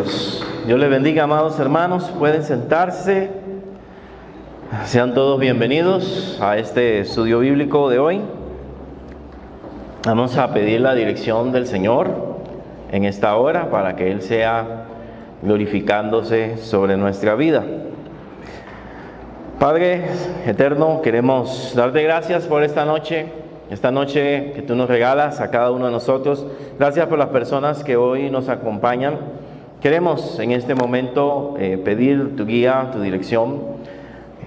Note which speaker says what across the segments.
Speaker 1: Dios. Dios les bendiga, amados hermanos. Pueden sentarse. Sean todos bienvenidos a este estudio bíblico de hoy. Vamos a pedir la dirección del Señor en esta hora para que Él sea glorificándose sobre nuestra vida. Padre eterno, queremos darte gracias por esta noche que tú nos regalas a cada uno de nosotros. Gracias por las personas que hoy nos acompañan. Queremos en este momento pedir tu guía, tu dirección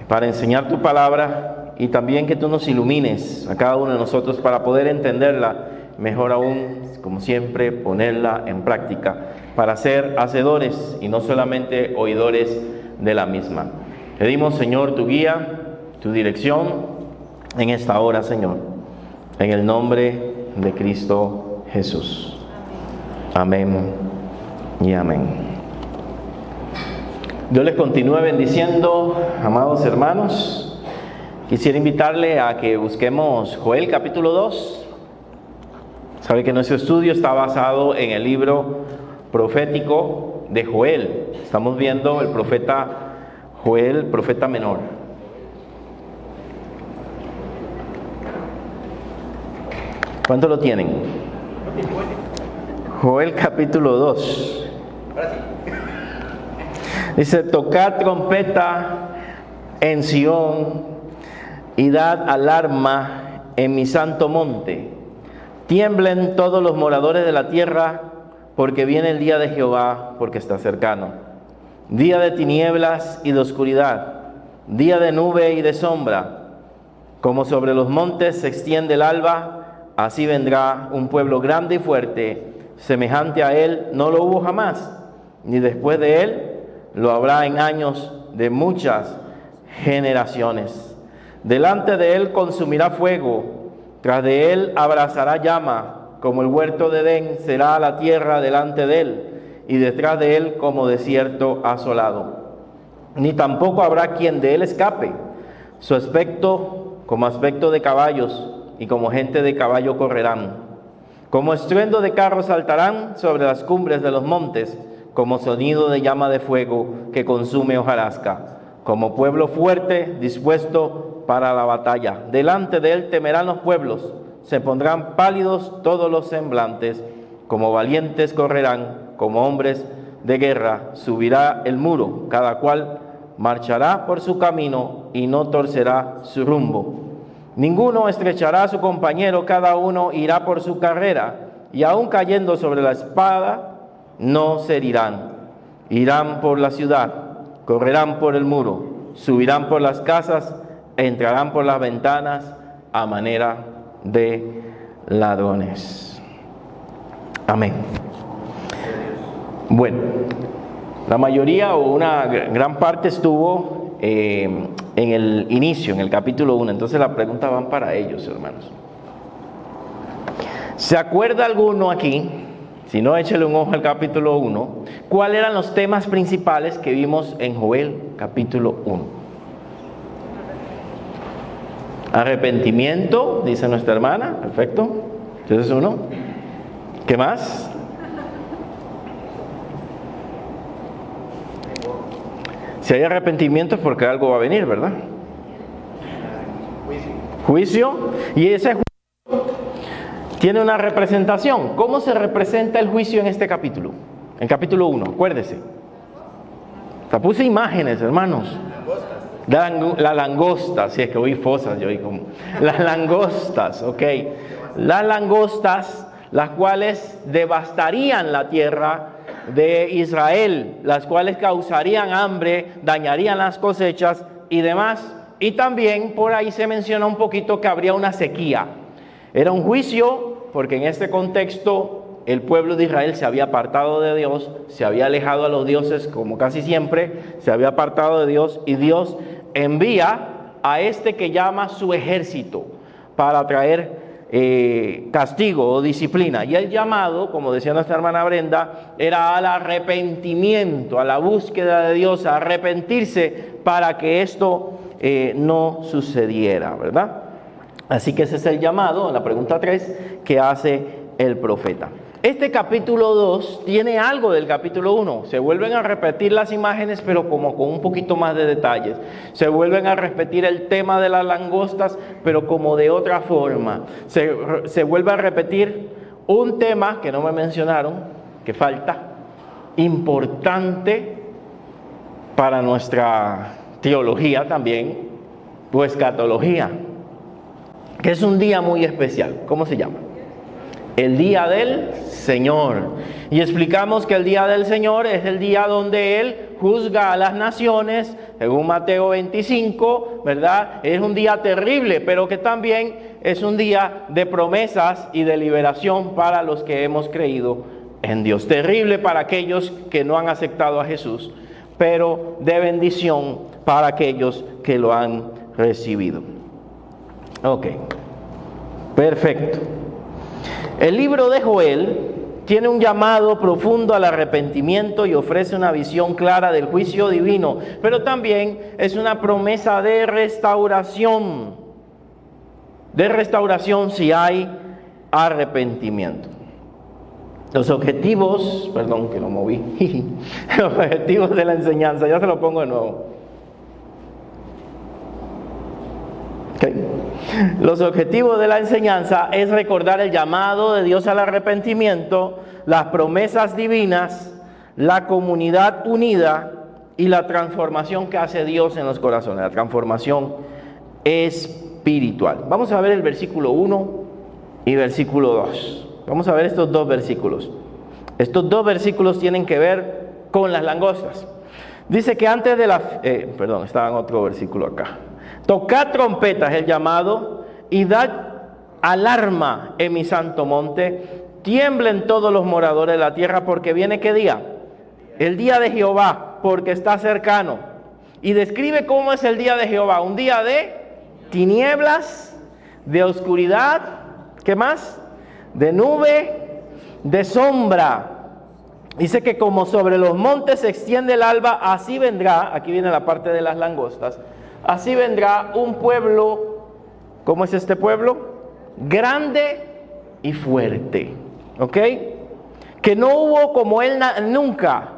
Speaker 1: para enseñar tu palabra y también que tú nos ilumines a cada uno de nosotros para poder entenderla, mejor aún, como siempre, ponerla en práctica para ser hacedores y no solamente oidores de la misma. Pedimos, Señor, tu guía, tu dirección en esta hora, Señor, en el nombre de Cristo Jesús. Amén y amén. Dios les continúe bendiciendo, amados hermanos. Quisiera invitarle a que busquemos Joel capítulo 2. Sabe que nuestro estudio está basado en el libro profético de Joel. Estamos viendo el profeta Joel, profeta menor. ¿Cuánto lo tienen? Joel capítulo 2. Dice: tocad trompeta en Sión y dad alarma en mi santo monte. Tiemblen todos los moradores de la tierra, porque viene el día de Jehová, porque está cercano. Día de tinieblas y de oscuridad, día de nube y de sombra. Como sobre los montes se extiende el alba, así vendrá un pueblo grande y fuerte, semejante a él no lo hubo jamás, ni después de él lo habrá en años de muchas generaciones. Delante de él consumirá fuego, tras de él abrazará llama, como el huerto de Edén será la tierra delante de él, y detrás de él como desierto asolado. Ni tampoco habrá quien de él escape. Su aspecto como aspecto de caballos, y como gente de caballo correrán. Como estruendo de carros saltarán sobre las cumbres de los montes, como sonido de llama de fuego que consume hojarasca. Como pueblo fuerte dispuesto para la batalla. Delante de él temerán los pueblos, se pondrán pálidos todos los semblantes, como valientes correrán, como hombres de guerra. Subirá el muro, cada cual marchará por su camino y no torcerá su rumbo. Ninguno estrechará a su compañero, cada uno irá por su carrera, y aun cayendo sobre la espada, no se herirán. Irán por la ciudad, correrán por el muro, subirán por las casas, entrarán por las ventanas a manera de ladrones. Amén. Bueno, la mayoría o una gran parte estuvo en el inicio, en el capítulo 1. Entonces la pregunta van para ellos, hermanos. ¿Se acuerda alguno aquí? Si no, échale un ojo al capítulo 1. ¿Cuáles eran los temas principales que vimos en Joel capítulo 1? Arrepentimiento, dice nuestra hermana. Perfecto. Ese es uno. ¿Qué más? Si hay arrepentimiento es porque algo va a venir, ¿verdad? Juicio. Y ese juicio tiene una representación. ¿Cómo se representa el juicio en este capítulo? En capítulo 1, acuérdese. O puse imágenes, hermanos. La langosta, si es que oí fosas, yo oí como. Las langostas, ok. Las langostas, las cuales devastarían la tierra de Israel, las cuales causarían hambre, dañarían las cosechas y demás. Y también por ahí se menciona un poquito que habría una sequía. Era un juicio porque en este contexto el pueblo de Israel se había apartado de Dios, se había alejado a los dioses, como casi siempre, se había apartado de Dios, y Dios envía a este que llama su ejército para traer castigo o disciplina. Y el llamado, como decía nuestra hermana Brenda, era al arrepentimiento, a la búsqueda de Dios, a arrepentirse para que esto no sucediera, ¿verdad? Así que ese es el llamado, la pregunta 3, que hace el profeta. Este capítulo 2 tiene algo del capítulo 1. Se vuelven a repetir las imágenes, pero como con un poquito más de detalles. Se vuelven a repetir el tema de las langostas, pero como de otra forma. Se vuelve a repetir un tema que no me mencionaron, que falta, importante para nuestra teología también, o escatología, que es un día muy especial. ¿Cómo se llama? El día del Señor. Y explicamos que el día del Señor es el día donde Él juzga a las naciones, según Mateo 25, ¿verdad? Es un día terrible, pero que también es un día de promesas y de liberación para los que hemos creído en Dios. Terrible para aquellos que no han aceptado a Jesús, pero de bendición para aquellos que lo han recibido. Ok, perfecto. El libro de Joel tiene un llamado profundo al arrepentimiento y ofrece una visión clara del juicio divino, pero también es una promesa de restauración si hay arrepentimiento. Los objetivos, perdón que lo moví, los objetivos de la enseñanza, ya se lo pongo de nuevo. Okay. Los objetivos de la enseñanza es recordar el llamado de Dios al arrepentimiento, las promesas divinas, la comunidad unida y la transformación que hace Dios en los corazones, la transformación espiritual. Vamos a ver el versículo 1 y versículo 2. Vamos a ver estos dos versículos. Estos dos versículos tienen que ver con las langostas. Dice que antes de estaba en otro versículo acá. Tocad trompetas, el llamado, y dad alarma en mi santo monte. Tiemblen todos los moradores de la tierra, porque viene ¿qué día? El día de Jehová, porque está cercano. Y describe cómo es el día de Jehová. Un día de tinieblas, de oscuridad, ¿qué más? De nube, de sombra. Dice que como sobre los montes se extiende el alba, así vendrá, aquí viene la parte de las langostas, así vendrá un pueblo. ¿Cómo es este pueblo? Grande y fuerte. ¿Ok? Que no hubo como él nunca,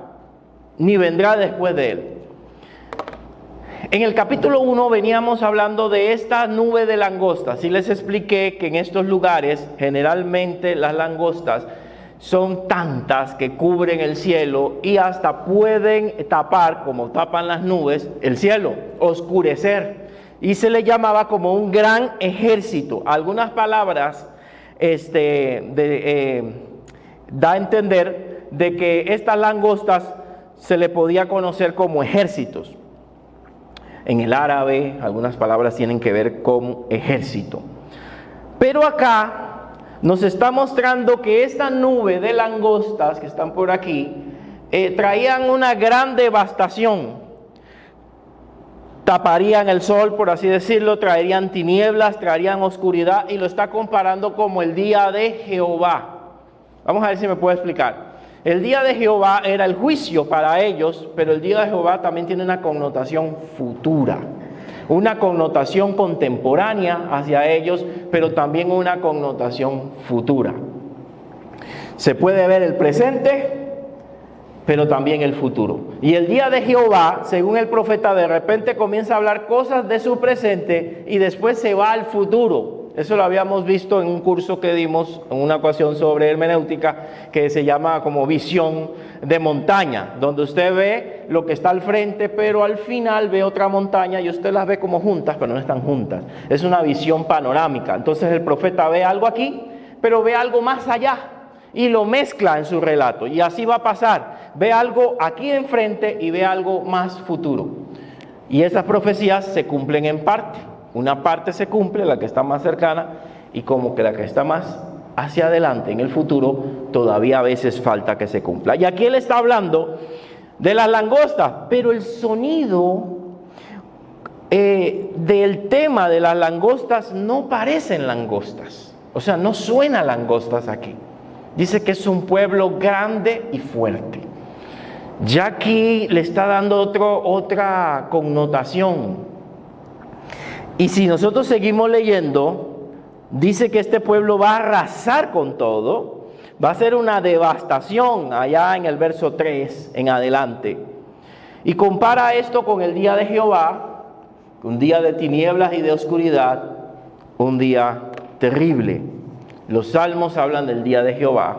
Speaker 1: ni vendrá después de él. En el capítulo 1 veníamos hablando de esta nube de langostas. Y les expliqué que en estos lugares, generalmente las langostas son tantas que cubren el cielo y hasta pueden tapar, como tapan las nubes, el cielo, oscurecer. Y se le llamaba como un gran ejército. Algunas palabras da a entender de que estas langostas se le podía conocer como ejércitos. En el árabe, algunas palabras tienen que ver con ejército. Pero acá nos está mostrando que esta nube de langostas que están por aquí traían una gran devastación. Taparían el sol, por así decirlo, traerían tinieblas, traerían oscuridad, y lo está comparando como el día de Jehová. Vamos a ver si me puede explicar. El día de Jehová era el juicio para ellos, pero el día de Jehová también tiene una connotación futura, una connotación contemporánea hacia ellos, pero también una connotación futura. Se puede ver el presente, pero también el futuro. Y el día de Jehová, según el profeta, de repente comienza a hablar cosas de su presente y después se va al futuro. Eso lo habíamos visto en un curso que dimos en una ocasión sobre hermenéutica, que se llama como visión de montaña, donde usted ve lo que está al frente, pero al final ve otra montaña y usted las ve como juntas, pero no están juntas. Es una visión panorámica. Entonces el profeta ve algo aquí, pero ve algo más allá y lo mezcla en su relato. Y así va a pasar. Ve algo aquí enfrente y ve algo más futuro. Y esas profecías se cumplen en parte. Una parte se cumple, la que está más cercana, y como que la que está más hacia adelante en el futuro, todavía a veces falta que se cumpla. Y aquí él está hablando de las langostas, pero el sonido del tema de las langostas no parecen langostas. O sea, no suena langostas aquí. Dice que es un pueblo grande y fuerte. Ya aquí le está dando otra connotación. Y si nosotros seguimos leyendo, dice que este pueblo va a arrasar con todo, Va a ser una devastación allá en el verso 3 en adelante. Y compara esto con el día de Jehová, un día de tinieblas y de oscuridad, un día terrible. Los salmos hablan del día de Jehová.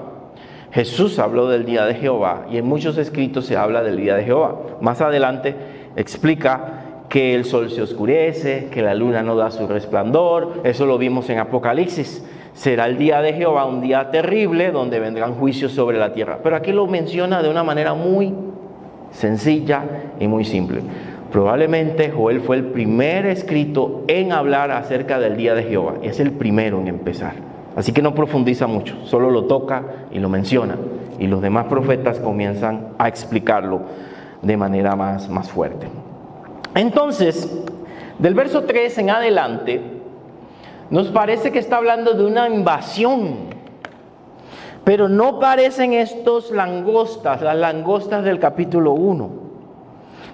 Speaker 1: Jesús habló del día de Jehová y en muchos escritos se habla del día de Jehová. Más adelante explica que el sol se oscurece, que la luna no da su resplandor. Eso lo vimos en Apocalipsis. Será el día de Jehová, un día terrible donde vendrán juicios sobre la tierra. Pero aquí lo menciona de una manera muy sencilla y muy simple. Probablemente Joel fue el primer escrito en hablar acerca del día de Jehová. Y es el primero en empezar. Así que no profundiza mucho, solo lo toca y lo menciona. Y los demás profetas comienzan a explicarlo de manera más fuerte. Entonces, del verso 3 en adelante, nos parece que está hablando de una invasión. Pero no parecen estos langostas, las langostas del capítulo 1.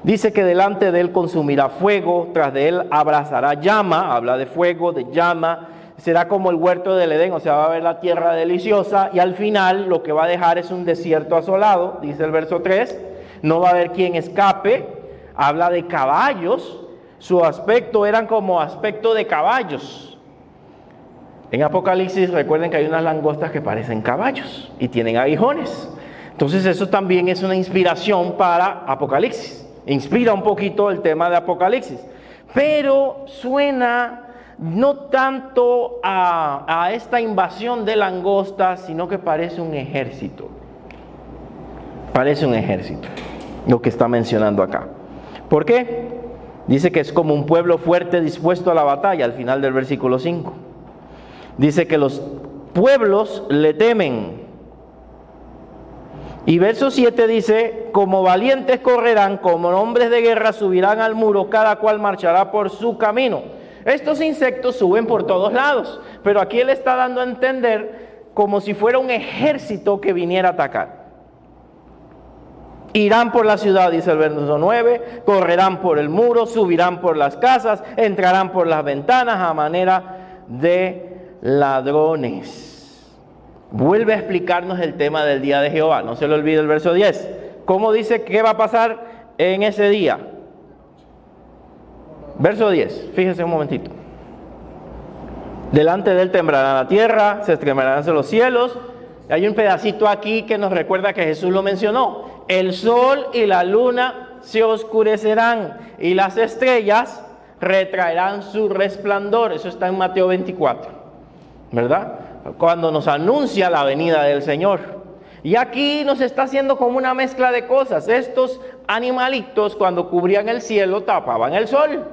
Speaker 1: Dice que delante de él consumirá fuego, tras de él abrazará llama, habla de fuego, de llama. Será como el huerto del Edén, o sea, va a haber la tierra deliciosa y al final lo que va a dejar es un desierto asolado, dice el verso 3. No va a haber quien escape. Habla de caballos. Su aspecto eran como aspecto de caballos. En Apocalipsis recuerden que hay unas langostas que parecen caballos y tienen aguijones. Entonces eso también es una inspiración para Apocalipsis. Inspira un poquito el tema de Apocalipsis. Pero suena no tanto a esta invasión de langostas, sino que parece un ejército. Parece un ejército, lo que está mencionando acá. ¿Por qué? Dice que es como un pueblo fuerte dispuesto a la batalla, al final del versículo 5. Dice que los pueblos le temen. Y verso 7 dice, como valientes correrán, como hombres de guerra subirán al muro, cada cual marchará por su camino. Estos insectos suben por todos lados, pero aquí él está dando a entender como si fuera un ejército que viniera a atacar. Irán por la ciudad, dice el verso 9, correrán por el muro, subirán por las casas, entrarán por las ventanas a manera de ladrones. Vuelve a explicarnos el tema del día de Jehová, no se le olvide el verso 10. ¿Cómo dice qué va a pasar en ese día? Verso 10, fíjense un momentito. Delante de él temblará la tierra, se estremecerán los cielos. Hay un pedacito aquí que nos recuerda que Jesús lo mencionó. El sol y la luna se oscurecerán y las estrellas retraerán su resplandor. Eso está en Mateo 24, ¿verdad? Cuando nos anuncia la venida del Señor. Y aquí nos está haciendo como una mezcla de cosas. Estos animalitos cuando cubrían el cielo tapaban el sol.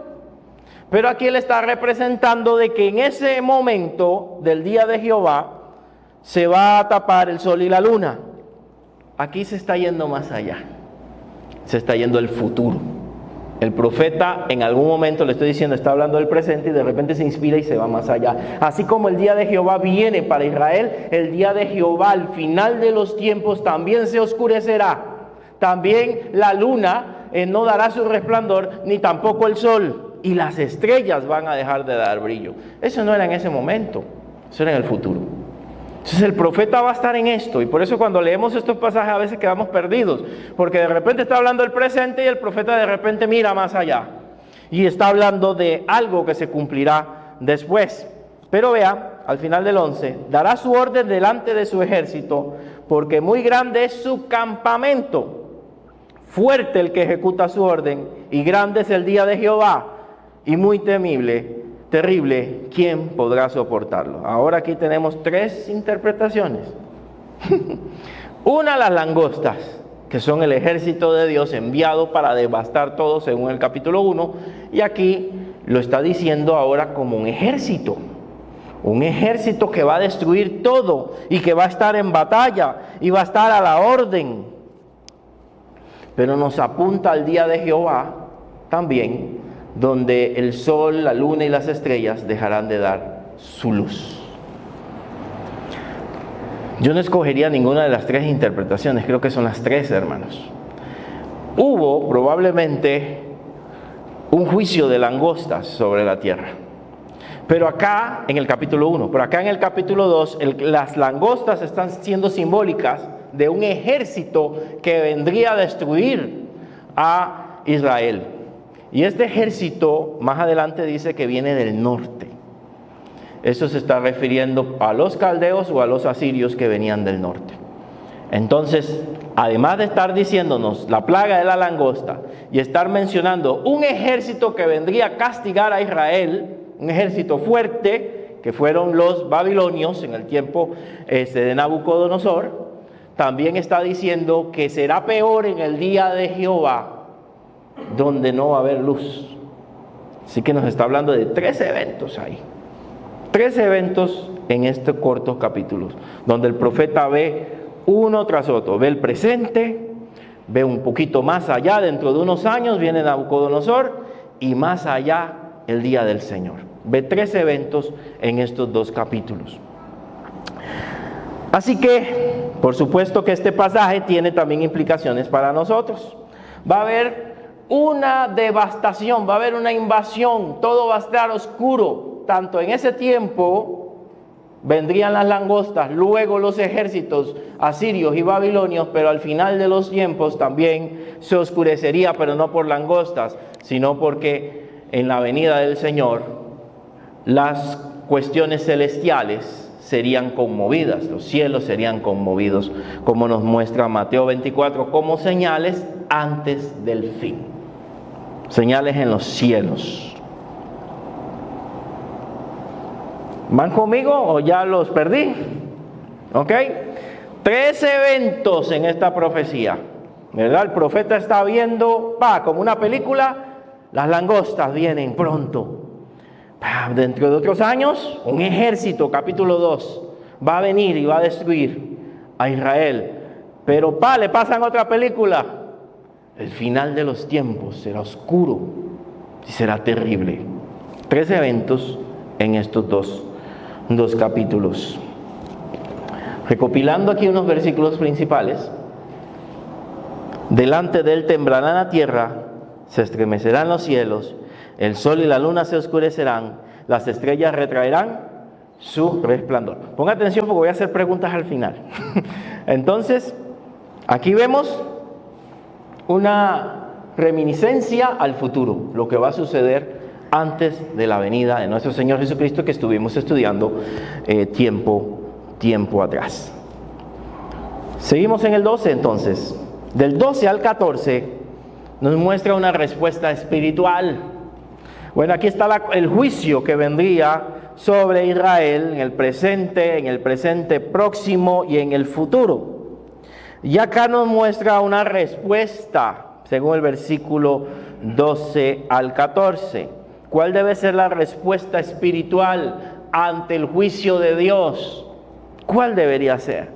Speaker 1: Pero aquí él está representando de que en ese momento del día de Jehová se va a tapar el sol y la luna. Aquí se está yendo más allá. Se está yendo el futuro. El profeta en algún momento, le estoy diciendo, está hablando del presente y de repente se inspira y se va más allá. Así como el día de Jehová viene para Israel, el día de Jehová al final de los tiempos también se oscurecerá. También la luna no dará su resplandor, ni tampoco el sol. Y las estrellas van a dejar de dar brillo. Eso no era en ese momento, eso era en el futuro. Entonces el profeta va a estar en esto, y por eso cuando leemos estos pasajes a veces quedamos perdidos, porque de repente está hablando del presente y el profeta de repente mira más allá y está hablando de algo que se cumplirá después. Pero vea, al final del 11, dará su orden delante de su ejército, porque muy grande es su campamento, fuerte el que ejecuta su orden, y grande es el día de Jehová, y muy temible, terrible, ¿quién podrá soportarlo? Ahora aquí tenemos tres interpretaciones. Una, las langostas, que son el ejército de Dios enviado para devastar todo según el capítulo 1, y aquí lo está diciendo ahora como un ejército que va a destruir todo y que va a estar en batalla y va a estar a la orden. Pero nos apunta al día de Jehová también, donde el sol, la luna y las estrellas dejarán de dar su luz. Yo no escogería ninguna de las tres interpretaciones, creo que son las tres, hermanos. Hubo probablemente un juicio de langostas sobre la tierra, Pero acá, en el capítulo 1, pero acá en el capítulo 2, las langostas están siendo simbólicas de un ejército que vendría a destruir a Israel. Y este ejército, más adelante dice que viene del norte. Eso se está refiriendo a los caldeos o a los asirios que venían del norte. Entonces, además de estar diciéndonos la plaga de la langosta y estar mencionando un ejército que vendría a castigar a Israel, un ejército fuerte, que fueron los babilonios en el tiempo de Nabucodonosor, también está diciendo que será peor en el día de Jehová, donde no va a haber luz. Así que nos está hablando de 3 eventos ahí. 3 eventos en estos cortos capítulos, donde el profeta ve uno tras otro. Ve el presente, ve un poquito más allá, dentro de unos años viene Nabucodonosor, y más allá el día del Señor. Ve 3 eventos en estos 2 capítulos. Así que, por supuesto que este pasaje tiene también implicaciones para nosotros. Va a haber una devastación, va a haber una invasión, todo va a estar oscuro. Tanto en ese tiempo vendrían las langostas, luego los ejércitos asirios y babilonios, pero al final de los tiempos también se oscurecería, pero no por langostas, sino porque en la venida del Señor las cuestiones celestiales serían conmovidas, los cielos serían conmovidos, como nos muestra Mateo 24, como señales antes del fin. Señales en los cielos. ¿Van conmigo o ya los perdí? ¿Ok? 3 eventos en esta profecía, ¿verdad? El profeta está viendo, como una película, las langostas vienen pronto. Dentro de otros años, un ejército, capítulo 2, va a venir y va a destruir a Israel. Pero le pasan otra película. El final de los tiempos será oscuro y será terrible. 3 eventos en estos dos capítulos. Recopilando aquí unos versículos principales. Delante de él temblará la tierra, se estremecerán los cielos, el sol y la luna se oscurecerán, las estrellas retraerán su resplandor. Ponga atención porque voy a hacer preguntas al final. Entonces, aquí vemos una reminiscencia al futuro, lo que va a suceder antes de la venida de nuestro Señor Jesucristo, que estuvimos estudiando tiempo atrás. Seguimos en el 12 entonces. Del 12 al 14 nos muestra una respuesta espiritual. Bueno, aquí está el juicio que vendría sobre Israel en el presente próximo y en el futuro. Y acá nos muestra una respuesta, según el versículo 12 al 14. ¿Cuál debe ser la respuesta espiritual ante el juicio de Dios? ¿Cuál debería ser?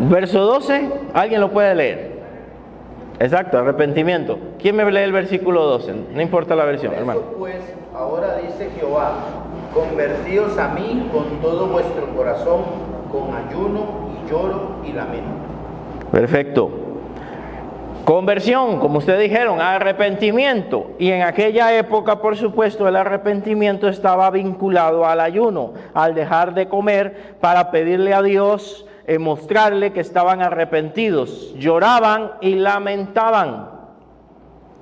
Speaker 1: Verso 12, ¿alguien lo puede leer? Exacto, arrepentimiento. ¿Quién me lee el versículo 12? No importa la versión, hermano.
Speaker 2: Pues ahora dice Jehová, convertíos a mí con todo vuestro corazón, con ayuno y lloro y lamento.
Speaker 1: Perfecto. Conversión, como ustedes dijeron, arrepentimiento. Y en aquella época, por supuesto, el arrepentimiento estaba vinculado al ayuno, al dejar de comer para pedirle a Dios, mostrarle que estaban arrepentidos. Lloraban y lamentaban.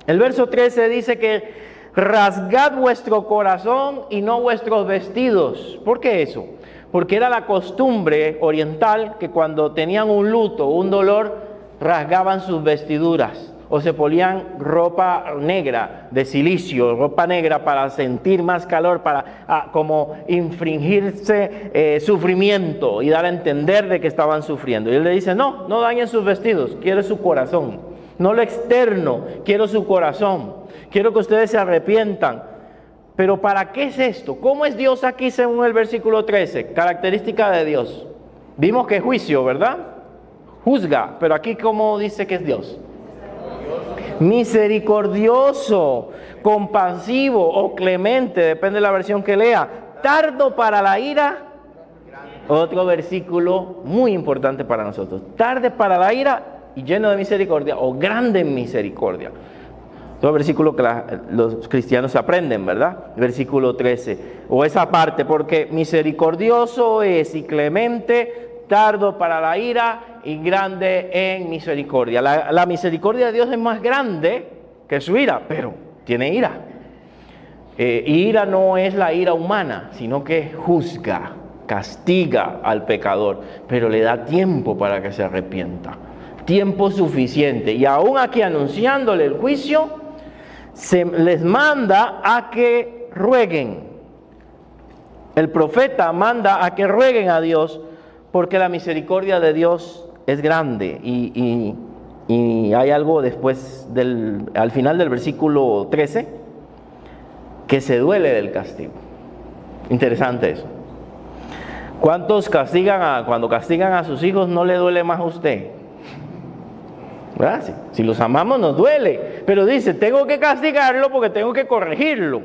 Speaker 1: El verso 13 dice que rasgad vuestro corazón y no vuestros vestidos. ¿Por qué eso? Porque era la costumbre oriental que cuando tenían un luto, un dolor, rasgaban sus vestiduras o se ponían ropa negra de silicio, ropa negra para sentir más calor, para como infringirse sufrimiento y dar a entender de que estaban sufriendo. Y él le dice, no dañen sus vestidos, quiero su corazón, no lo externo, quiero su corazón, quiero que ustedes se arrepientan. Pero ¿para qué es esto? ¿Cómo es Dios aquí según el versículo 13? Característica de Dios. Vimos que es juicio, ¿verdad? Juzga, pero aquí ¿cómo dice que es Dios? Misericordioso, compasivo o clemente, depende de la versión que lea. Tardo para la ira, otro versículo muy importante para nosotros. Tarde para la ira y lleno de misericordia o grande en misericordia. Todo versículo que los cristianos aprenden, ¿verdad? Versículo 13, o esa parte, porque misericordioso es y clemente, tardo para la ira y grande en misericordia. La misericordia de Dios es más grande que su ira, pero tiene ira. Ira no es la ira humana, sino que juzga, castiga al pecador, pero le da tiempo para que se arrepienta. Tiempo suficiente. Y aún aquí anunciándole el juicio, se les manda a que rueguen. El profeta manda a que rueguen a Dios, porque la misericordia de Dios es grande. Y hay algo después, al final del versículo 13, que se duele del castigo. Interesante eso. ¿Cuántos cuando castigan a sus hijos no le duele más a usted? ¿Verdad? Si los amamos nos duele, pero dice, tengo que castigarlo porque tengo que corregirlo.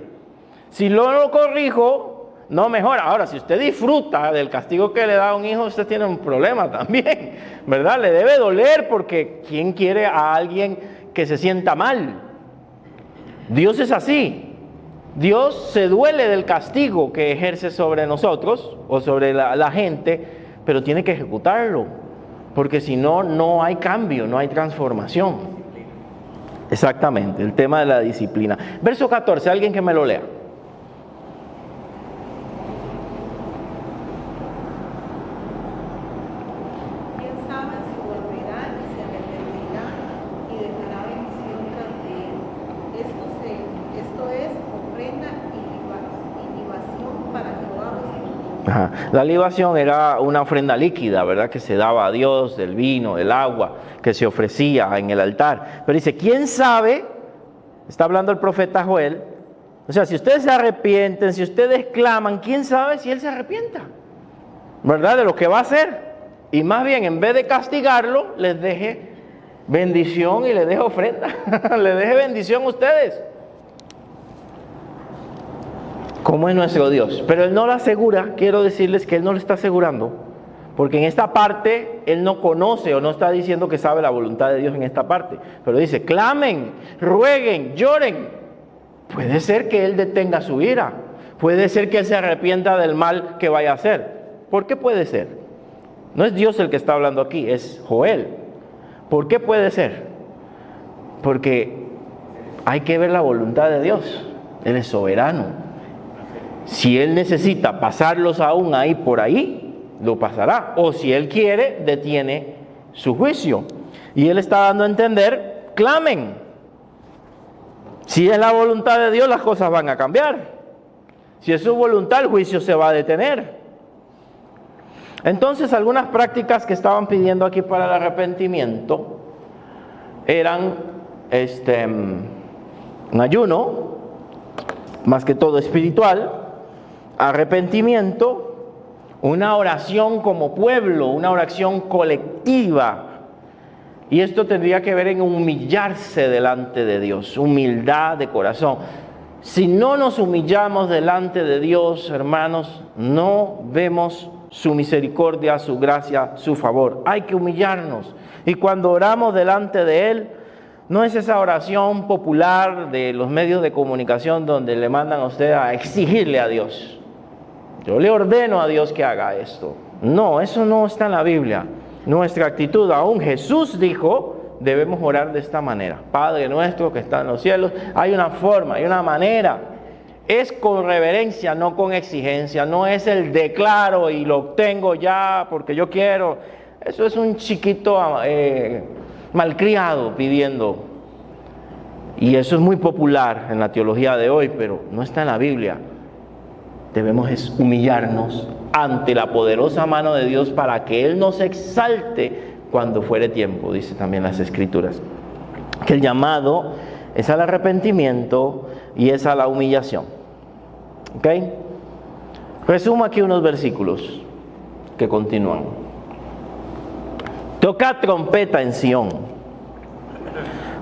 Speaker 1: Si no lo corrijo, no mejora. Ahora, si usted disfruta del castigo que le da a un hijo, usted tiene un problema también, ¿verdad? Le debe doler, porque ¿quién quiere a alguien que se sienta mal? Dios es así. Dios se duele del castigo que ejerce sobre nosotros o sobre la gente, pero tiene que ejecutarlo, porque si no, no hay cambio, no hay transformación. Exactamente, el tema de la disciplina. Verso 14, alguien que me lo lea. La libación era una ofrenda líquida, ¿verdad? Que se daba a Dios, del vino, del agua, que se ofrecía en el altar. Pero dice, ¿quién sabe? Está hablando el profeta Joel. O sea, si ustedes se arrepienten, si ustedes claman, ¿quién sabe si él se arrepienta? ¿Verdad? De lo que va a hacer. Y más bien, en vez de castigarlo, les deje bendición y les deje ofrenda. Les deje bendición a ustedes. ¿Cómo es nuestro Dios? Pero Él no lo asegura. Quiero decirles que Él no lo está asegurando, porque en esta parte Él no conoce o no está diciendo que sabe la voluntad de Dios en esta parte, pero dice, clamen, rueguen, lloren. Puede ser que Él detenga su ira, puede ser que Él se arrepienta del mal que vaya a hacer. ¿Por qué puede ser? No es Dios el que está hablando aquí, es Joel. ¿Por qué puede ser? Porque hay que ver la voluntad de Dios. Él es soberano. Si Él necesita pasarlos aún ahí por ahí, lo pasará. O si Él quiere, detiene su juicio. Y Él está dando a entender, clamen. Si es la voluntad de Dios, las cosas van a cambiar. Si es su voluntad, el juicio se va a detener. Entonces, algunas prácticas que estaban pidiendo aquí para el arrepentimiento eran un ayuno, más que todo espiritual, arrepentimiento, una oración como pueblo, una oración colectiva. Y esto tendría que ver en humillarse delante de Dios, humildad de corazón. Si no nos humillamos delante de Dios, hermanos, no vemos su misericordia, su gracia, su favor. Hay que humillarnos. Y cuando oramos delante de Él, no es esa oración popular de los medios de comunicación donde le mandan a usted a exigirle a Dios. Yo le ordeno a Dios que haga esto. No, eso no está en la Biblia. Nuestra actitud, aún Jesús dijo, debemos orar de esta manera. Padre nuestro que está en los cielos. Hay una forma, hay una manera. Es con reverencia, no con exigencia. No es el declaro y lo obtengo ya porque yo quiero. Eso es un chiquito malcriado pidiendo. Y eso es muy popular en la teología de hoy, pero no está en la Biblia. Debemos humillarnos ante la poderosa mano de Dios para que Él nos exalte cuando fuere tiempo, dice también las Escrituras. Que el llamado es al arrepentimiento y es a la humillación. ¿Ok? Resumo aquí unos versículos que continúan. Tocad trompeta en Sión,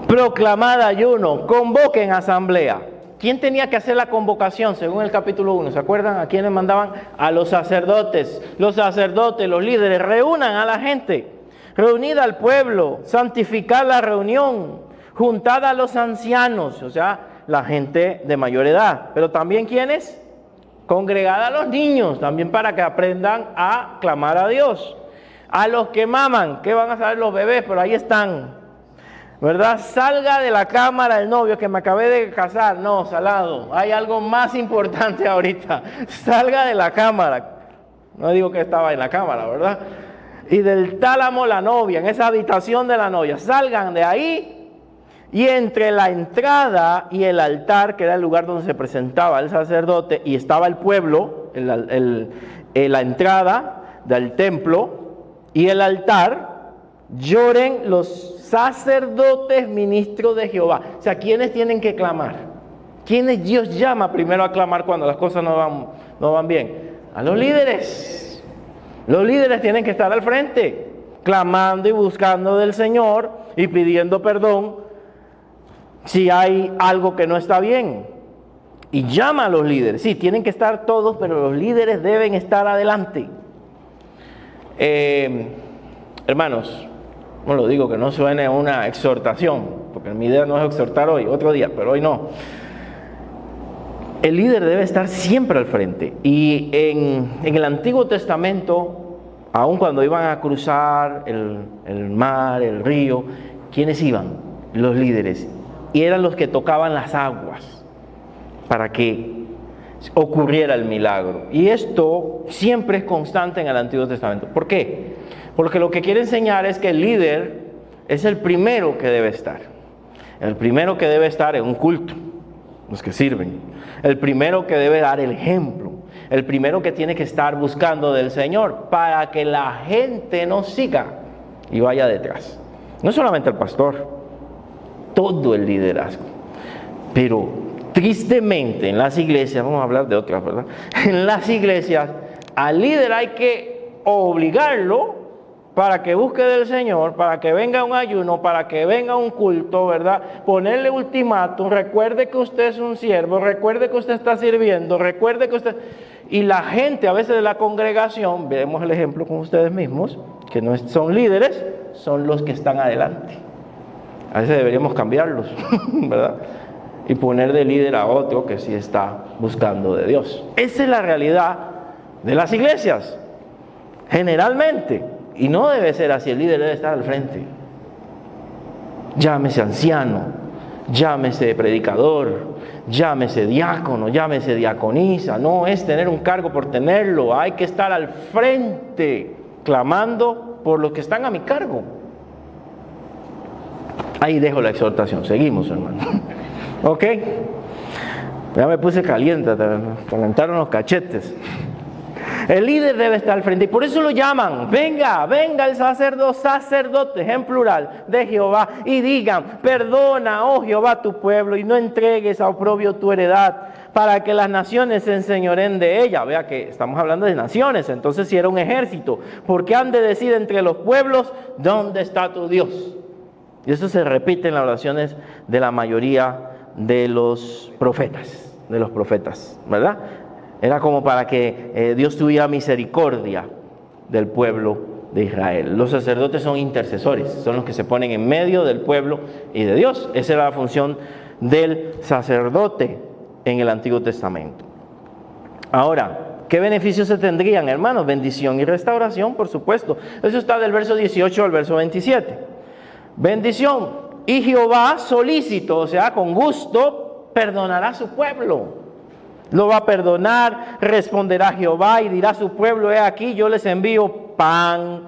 Speaker 1: proclamad ayuno, convoquen asamblea. ¿Quién tenía que hacer la convocación según el capítulo 1? ¿Se acuerdan a quiénes mandaban? A los sacerdotes. Los sacerdotes, los líderes, reúnan a la gente. Reunid al pueblo, santificad la reunión. Juntad a los ancianos, o sea, la gente de mayor edad. Pero también, ¿quiénes? Congregad a los niños, también para que aprendan a clamar a Dios. A los que maman, ¿qué van a saber los bebés? Pero ahí están, ¿verdad? Salga de la cámara el novio, que me acabé de casar. No, salado, hay algo más importante ahorita. Salga de la cámara. No digo que estaba en la cámara, ¿verdad? Y del tálamo la novia, en esa habitación de la novia. Salgan de ahí. Y entre la entrada y el altar, que era el lugar donde se presentaba el sacerdote, y estaba el pueblo, la entrada del templo y el altar, lloren los sacerdotes ministros de Jehová. O sea, ¿quiénes tienen que clamar? ¿Quiénes Dios llama primero a clamar cuando las cosas no van bien? A los líderes. Los líderes tienen que estar al frente, clamando y buscando del Señor y pidiendo perdón si hay algo que no está bien. Y llama a los líderes. Sí, tienen que estar todos, pero los líderes deben estar adelante. Hermanos, no lo digo que no suene una exhortación, porque mi idea no es exhortar hoy, otro día, pero hoy no. El líder debe estar siempre al frente. Y en el Antiguo Testamento, aun cuando iban a cruzar el mar, el río, ¿quiénes iban? Los líderes. Y eran los que tocaban las aguas para que ocurriera el milagro. Y esto siempre es constante en el Antiguo Testamento. ¿Por qué? Porque lo que quiere enseñar es que el líder es el primero que debe estar. El primero que debe estar en un culto, los que sirven. El primero que debe dar el ejemplo. El primero que tiene que estar buscando del Señor para que la gente nos siga y vaya detrás. No solamente el pastor, todo el liderazgo. Pero tristemente en las iglesias, vamos a hablar de otras, ¿verdad? En las iglesias al líder hay que obligarlo para que busque del Señor, para que venga un ayuno, para que venga un culto, ¿verdad? Ponerle ultimátum, recuerde que usted es un siervo, recuerde que usted está sirviendo, recuerde que usted... Y la gente a veces de la congregación, vemos el ejemplo con ustedes mismos, que no son líderes, son los que están adelante. A veces deberíamos cambiarlos, ¿verdad? Y poner de líder a otro que sí está buscando de Dios. Esa es la realidad de las iglesias, generalmente. Y no debe ser así, el líder debe estar al frente. Llámese anciano, llámese predicador, llámese diácono, llámese diaconisa. No es tener un cargo por tenerlo, hay que estar al frente, clamando por los que están a mi cargo. Ahí dejo la exhortación. Seguimos, hermano. ¿Ok? Ya me puse caliente, calentaron los cachetes. El líder debe estar al frente y por eso lo llaman. Venga el sacerdotes en plural de Jehová y digan: perdona, oh Jehová, tu pueblo y no entregues a oprobio tu heredad, para que las naciones se enseñoreen de ella. Vea que estamos hablando de naciones, entonces si era un ejército, porque han de decir entre los pueblos: ¿dónde está tu Dios? Y eso se repite en las oraciones de la mayoría de los profetas, ¿verdad? Era como para que Dios tuviera misericordia del pueblo de Israel. Los sacerdotes son intercesores, son los que se ponen en medio del pueblo y de Dios. Esa era la función del sacerdote en el Antiguo Testamento. Ahora, ¿qué beneficios se tendrían, hermanos? Bendición y restauración, por supuesto. Eso está del verso 18 al verso 27. Bendición. Y Jehová solícito, o sea, con gusto, perdonará a su pueblo. Lo va a perdonar, responderá Jehová y dirá a su pueblo: he aquí, yo les envío pan,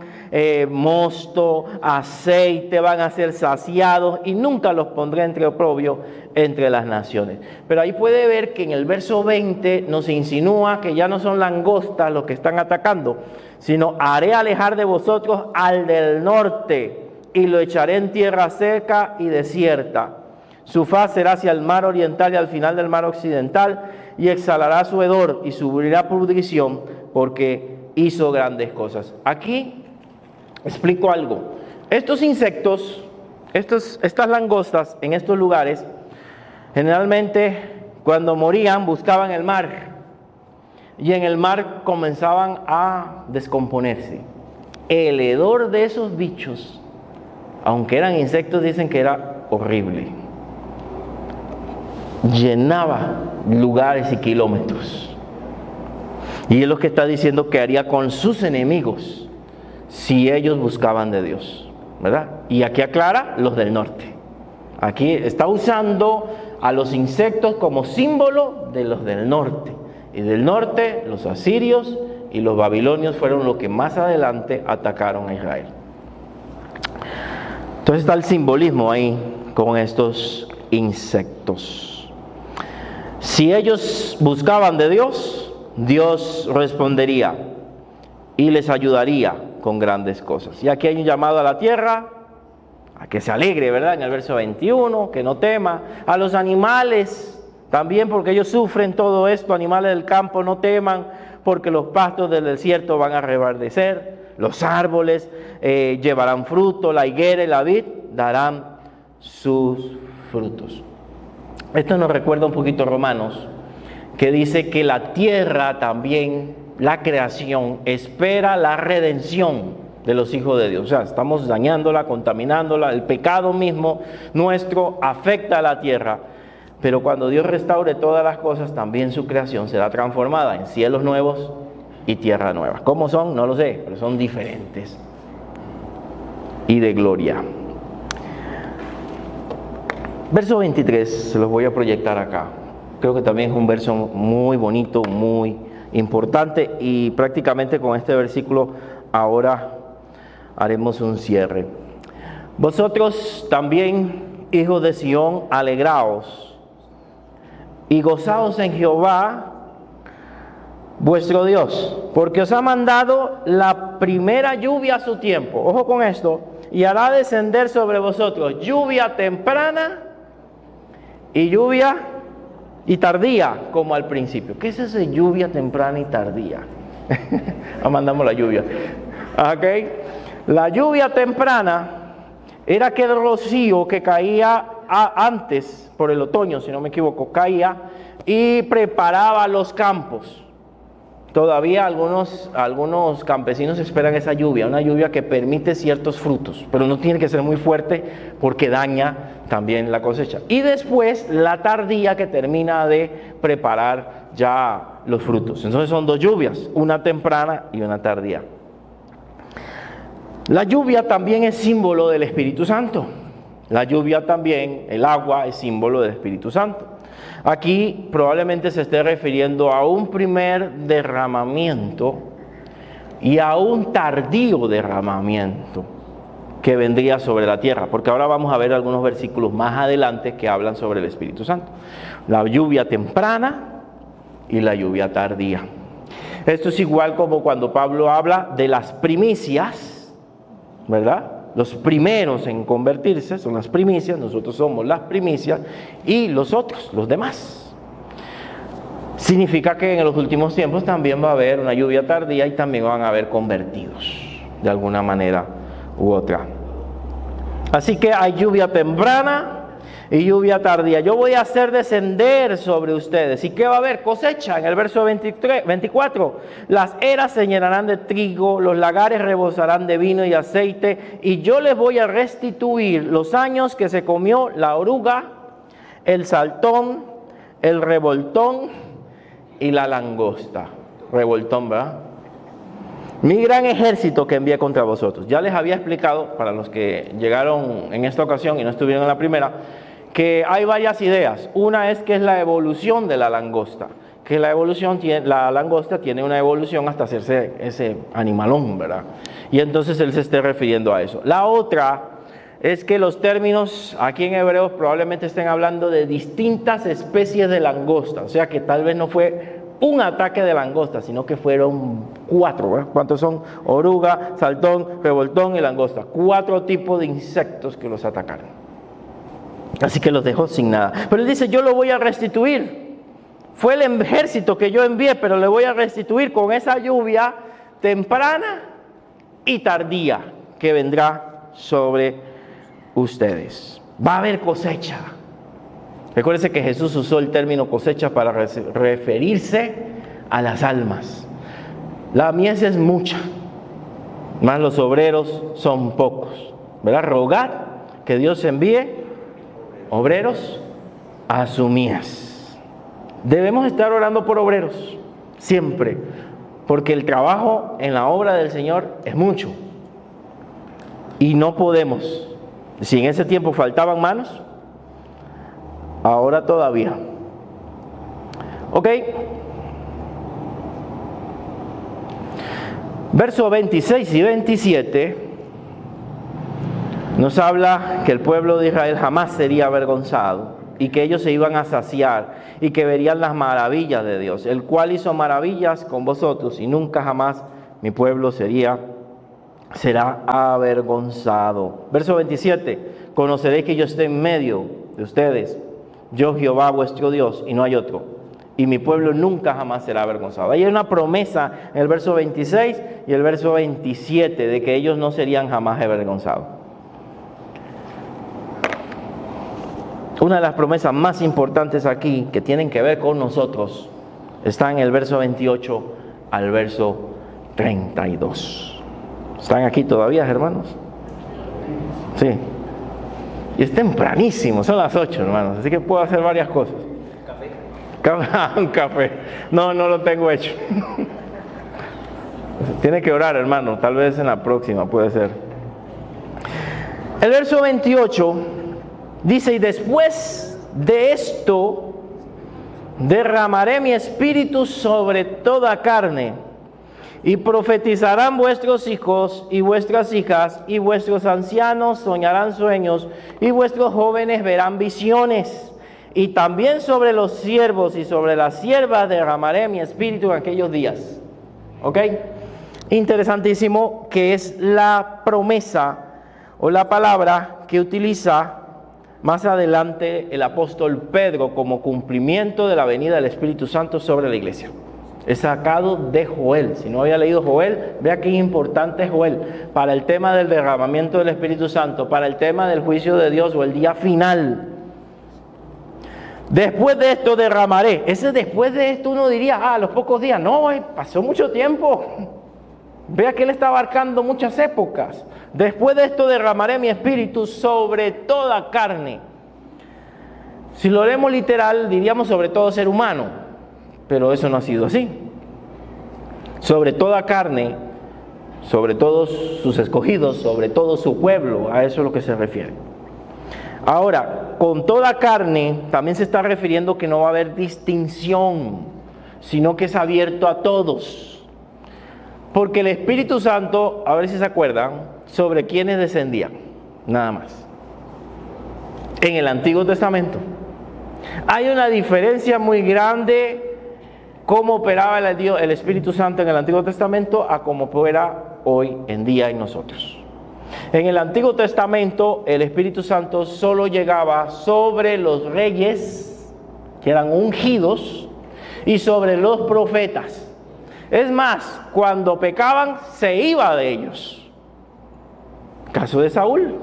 Speaker 1: mosto, aceite, van a ser saciados y nunca los pondré entre oprobio entre las naciones. Pero ahí puede ver que en el verso 20 nos insinúa que ya no son langostas los que están atacando, sino haré alejar de vosotros al del norte y lo echaré en tierra seca y desierta. Su faz será hacia el mar oriental y al final del mar occidental, y exhalará su hedor y subirá pudrición, porque hizo grandes cosas. Aquí explico algo. Estos insectos, estas langostas en estos lugares, generalmente cuando morían buscaban el mar, y en el mar comenzaban a descomponerse. El hedor de esos bichos, aunque eran insectos, dicen que era horrible. Llenaba lugares y kilómetros. Y es lo que está diciendo que haría con sus enemigos si ellos buscaban de Dios, ¿verdad? Y aquí aclara los del norte. Aquí está usando a los insectos como símbolo de los del norte. Y del norte, los asirios y los babilonios fueron los que más adelante atacaron a Israel. Entonces está el simbolismo ahí con estos insectos. Si ellos buscaban de Dios, Dios respondería y les ayudaría con grandes cosas. Y aquí hay un llamado a la tierra a que se alegre, ¿verdad? En el verso 21, que no tema. A los animales también, porque ellos sufren todo esto. Animales del campo, no teman, porque los pastos del desierto van a reverdecer. Los árboles llevarán fruto, la higuera y la vid darán sus frutos. Esto nos recuerda un poquito a Romanos, que dice que la tierra también, la creación, espera la redención de los hijos de Dios. O sea, estamos dañándola, contaminándola, el pecado mismo nuestro afecta a la tierra, pero cuando Dios restaure todas las cosas, también su creación será transformada en cielos nuevos y tierra nueva. ¿Cómo son? No lo sé, pero son diferentes y de gloria. Verso 23, se los voy a proyectar acá. Creo que también es un verso muy bonito, muy importante, y prácticamente con este versículo ahora haremos un cierre. Vosotros también, hijos de Sión, alegraos y gozaos en Jehová vuestro Dios, porque os ha mandado la primera lluvia a su tiempo. Ojo con esto. Y hará descender sobre vosotros lluvia temprana y lluvia y tardía, como al principio. ¿Qué es esa lluvia temprana y tardía? Mandamos la lluvia. ¿Ok? La lluvia temprana era aquel rocío que caía antes, por el otoño, si no me equivoco, caía y preparaba los campos. Todavía algunos campesinos esperan esa lluvia, una lluvia que permite ciertos frutos, pero no tiene que ser muy fuerte porque daña también la cosecha. Y después la tardía, que termina de preparar ya los frutos. Entonces son dos lluvias, una temprana y una tardía. La lluvia también es símbolo del Espíritu Santo. La lluvia también, el agua, es símbolo del Espíritu Santo. Aquí probablemente se esté refiriendo a un primer derramamiento y a un tardío derramamiento que vendría sobre la tierra, porque ahora vamos a ver algunos versículos más adelante que hablan sobre el Espíritu Santo. La lluvia temprana y la lluvia tardía. Esto es igual como cuando Pablo habla de las primicias, ¿verdad? Los primeros en convertirse son las primicias, nosotros somos las primicias, y los otros, los demás. Significa que en los últimos tiempos también va a haber una lluvia tardía y también van a haber convertidos, de alguna manera u otra. Así que hay lluvia temprana y lluvia tardía. Yo voy a hacer descender sobre ustedes. ¿Y qué va a haber? Cosecha. En el verso 24, las eras se llenarán de trigo, los lagares rebosarán de vino y aceite, y yo les voy a restituir los años que se comió la oruga, el saltón, el revoltón y la langosta. Revoltón, ¿verdad? Mi gran ejército que envié contra vosotros. Ya les había explicado, para los que llegaron en esta ocasión y no estuvieron en la primera, que hay varias ideas. Una es que es la evolución de la langosta, que la langosta tiene una evolución hasta hacerse ese animalón, ¿verdad? Y entonces él se esté refiriendo a eso. La otra es que los términos aquí en Hebreos probablemente estén hablando de distintas especies de langosta, o sea que tal vez no fue un ataque de langosta, sino que fueron 4, ¿verdad? ¿Cuántos son? Oruga, saltón, revoltón y langosta. 4 tipos de insectos que los atacaron. Así que los dejó sin nada. Pero él dice, yo lo voy a restituir. Fue el ejército que yo envié, pero le voy a restituir con esa lluvia temprana y tardía que vendrá sobre ustedes. Va a haber cosecha. Recuérdense que Jesús usó el término cosecha para referirse a las almas. La mies es mucha, más los obreros son pocos, ¿verdad? Rogad que Dios envíe obreros a su mies. Debemos estar orando por obreros, siempre, porque el trabajo en la obra del Señor es mucho. Y no podemos, si en ese tiempo faltaban manos, ahora todavía. Ok. Versos 26 y 27 nos habla que el pueblo de Israel jamás sería avergonzado y que ellos se iban a saciar y que verían las maravillas de Dios, el cual hizo maravillas con vosotros y nunca jamás mi pueblo será avergonzado. Verso 27, conoceréis que yo estoy en medio de ustedes, yo Jehová vuestro Dios y no hay otro, y mi pueblo nunca jamás será avergonzado. Hay una promesa en el verso 26 y el verso 27 de que ellos no serían jamás avergonzados. Una de las promesas más importantes aquí que tienen que ver con nosotros está en el verso 28 al verso 32. ¿Están aquí todavía, hermanos? Sí. Y es tempranísimo, son las 8, hermanos, así que puedo hacer varias cosas. Un café. No lo tengo hecho. Tiene que orar, hermano, tal vez en la próxima puede ser. El verso 28 dice: y después de esto derramaré mi espíritu sobre toda carne, y profetizarán vuestros hijos y vuestras hijas, y vuestros ancianos soñarán sueños, y vuestros jóvenes verán visiones. Y también sobre los siervos y sobre las siervas derramaré mi espíritu en aquellos días. ¿Ok? Interesantísimo, que es la promesa o la palabra que utiliza más adelante el apóstol Pedro como cumplimiento de la venida del Espíritu Santo sobre la iglesia. Es sacado de Joel. Si no había leído Joel, vea qué importante es Joel para el tema del derramamiento del Espíritu Santo, para el tema del juicio de Dios o el día final. Después de esto derramaré. Ese después de esto uno diría, a los pocos días. No, pasó mucho tiempo. Vea que él está abarcando muchas épocas. Después de esto derramaré mi espíritu sobre toda carne. Si lo leemos literal, diríamos sobre todo ser humano, pero eso no ha sido así. Sobre toda carne, sobre todos sus escogidos, sobre todo su pueblo, a eso es lo que se refiere. Ahora, con toda carne también se está refiriendo que no va a haber distinción, sino que es abierto a todos. Porque el Espíritu Santo, a ver si se acuerdan, sobre quiénes descendía, nada más. En el Antiguo Testamento. Hay una diferencia muy grande cómo operaba el Espíritu Santo en el Antiguo Testamento a cómo opera hoy en día en nosotros. En el Antiguo Testamento el Espíritu Santo solo llegaba sobre los reyes que eran ungidos y sobre los profetas. Es más, cuando pecaban se iba de ellos. Caso de Saúl,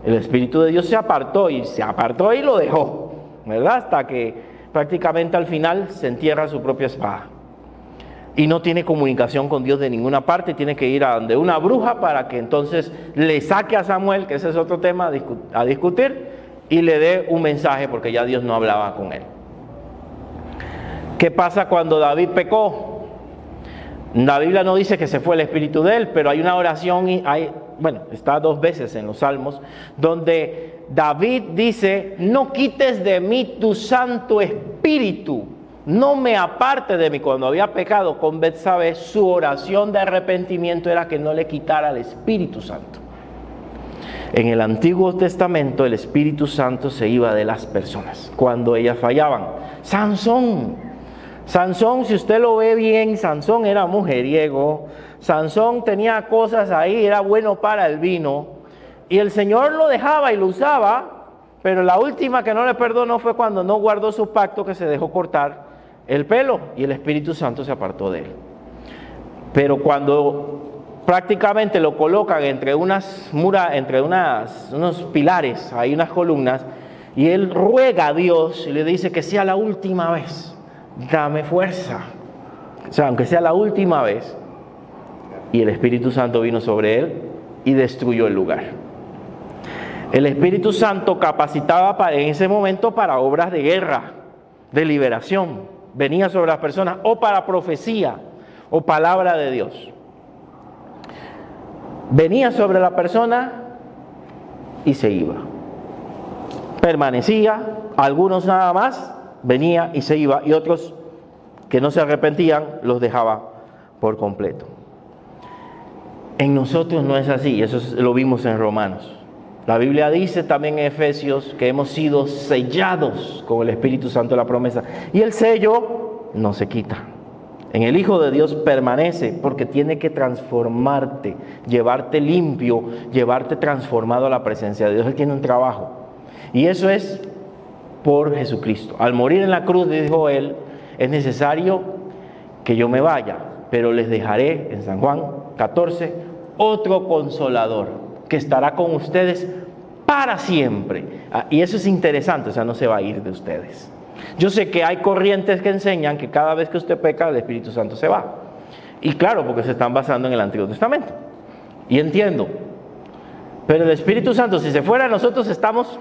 Speaker 1: el Espíritu de Dios se apartó y lo dejó, ¿verdad? Hasta que prácticamente al final se entierra su propia espada. Y no tiene comunicación con Dios de ninguna parte, tiene que ir a donde una bruja para que entonces le saque a Samuel, que ese es otro tema a discutir, y le dé un mensaje porque ya Dios no hablaba con él. ¿Qué pasa cuando David pecó? La Biblia no dice que se fue el espíritu de él, pero hay una oración, está 2 veces en los Salmos, donde David dice: no quites de mí tu Santo Espíritu, no me aparte de mí. Cuando había pecado con Betsabé, su oración de arrepentimiento era que no le quitara el Espíritu Santo. En el Antiguo Testamento el Espíritu Santo se iba de las personas cuando ellas fallaban. Sansón, si usted lo ve bien, Sansón era mujeriego, Sansón tenía cosas ahí, era bueno para el vino, y el Señor lo dejaba y lo usaba, pero la última que no le perdonó fue cuando no guardó su pacto, que se dejó cortar el pelo y el Espíritu Santo se apartó de él. Pero cuando prácticamente lo colocan entre unos pilares, hay unas columnas, y él ruega a Dios y le dice que sea la última vez, dame fuerza, o sea, aunque sea la última vez. Y el Espíritu Santo vino sobre él y destruyó el lugar. El Espíritu Santo capacitaba en ese momento para obras de guerra, de liberación. Venía sobre las personas o para profecía o palabra de Dios. Venía sobre la persona y se iba. Permanecía, algunos nada más, venía y se iba, y otros que no se arrepentían los dejaba por completo. En nosotros no es así, eso lo vimos en Romanos. La Biblia dice también en Efesios que hemos sido sellados con el Espíritu Santo de la promesa, y el sello no se quita. En el Hijo de Dios permanece, porque tiene que transformarte, llevarte limpio, llevarte transformado a la presencia de Dios. Él tiene un trabajo, y eso es por Jesucristo. Al morir en la cruz, dijo Él, es necesario que yo me vaya, pero les dejaré, en San Juan 14, otro consolador que estará con ustedes para siempre. Y eso es interesante, o sea, no se va a ir de ustedes. Yo sé que hay corrientes que enseñan que cada vez que usted peca, el Espíritu Santo se va. Y claro, porque se están basando en el Antiguo Testamento. Y entiendo. Pero el Espíritu Santo, si se fuera, nosotros estamos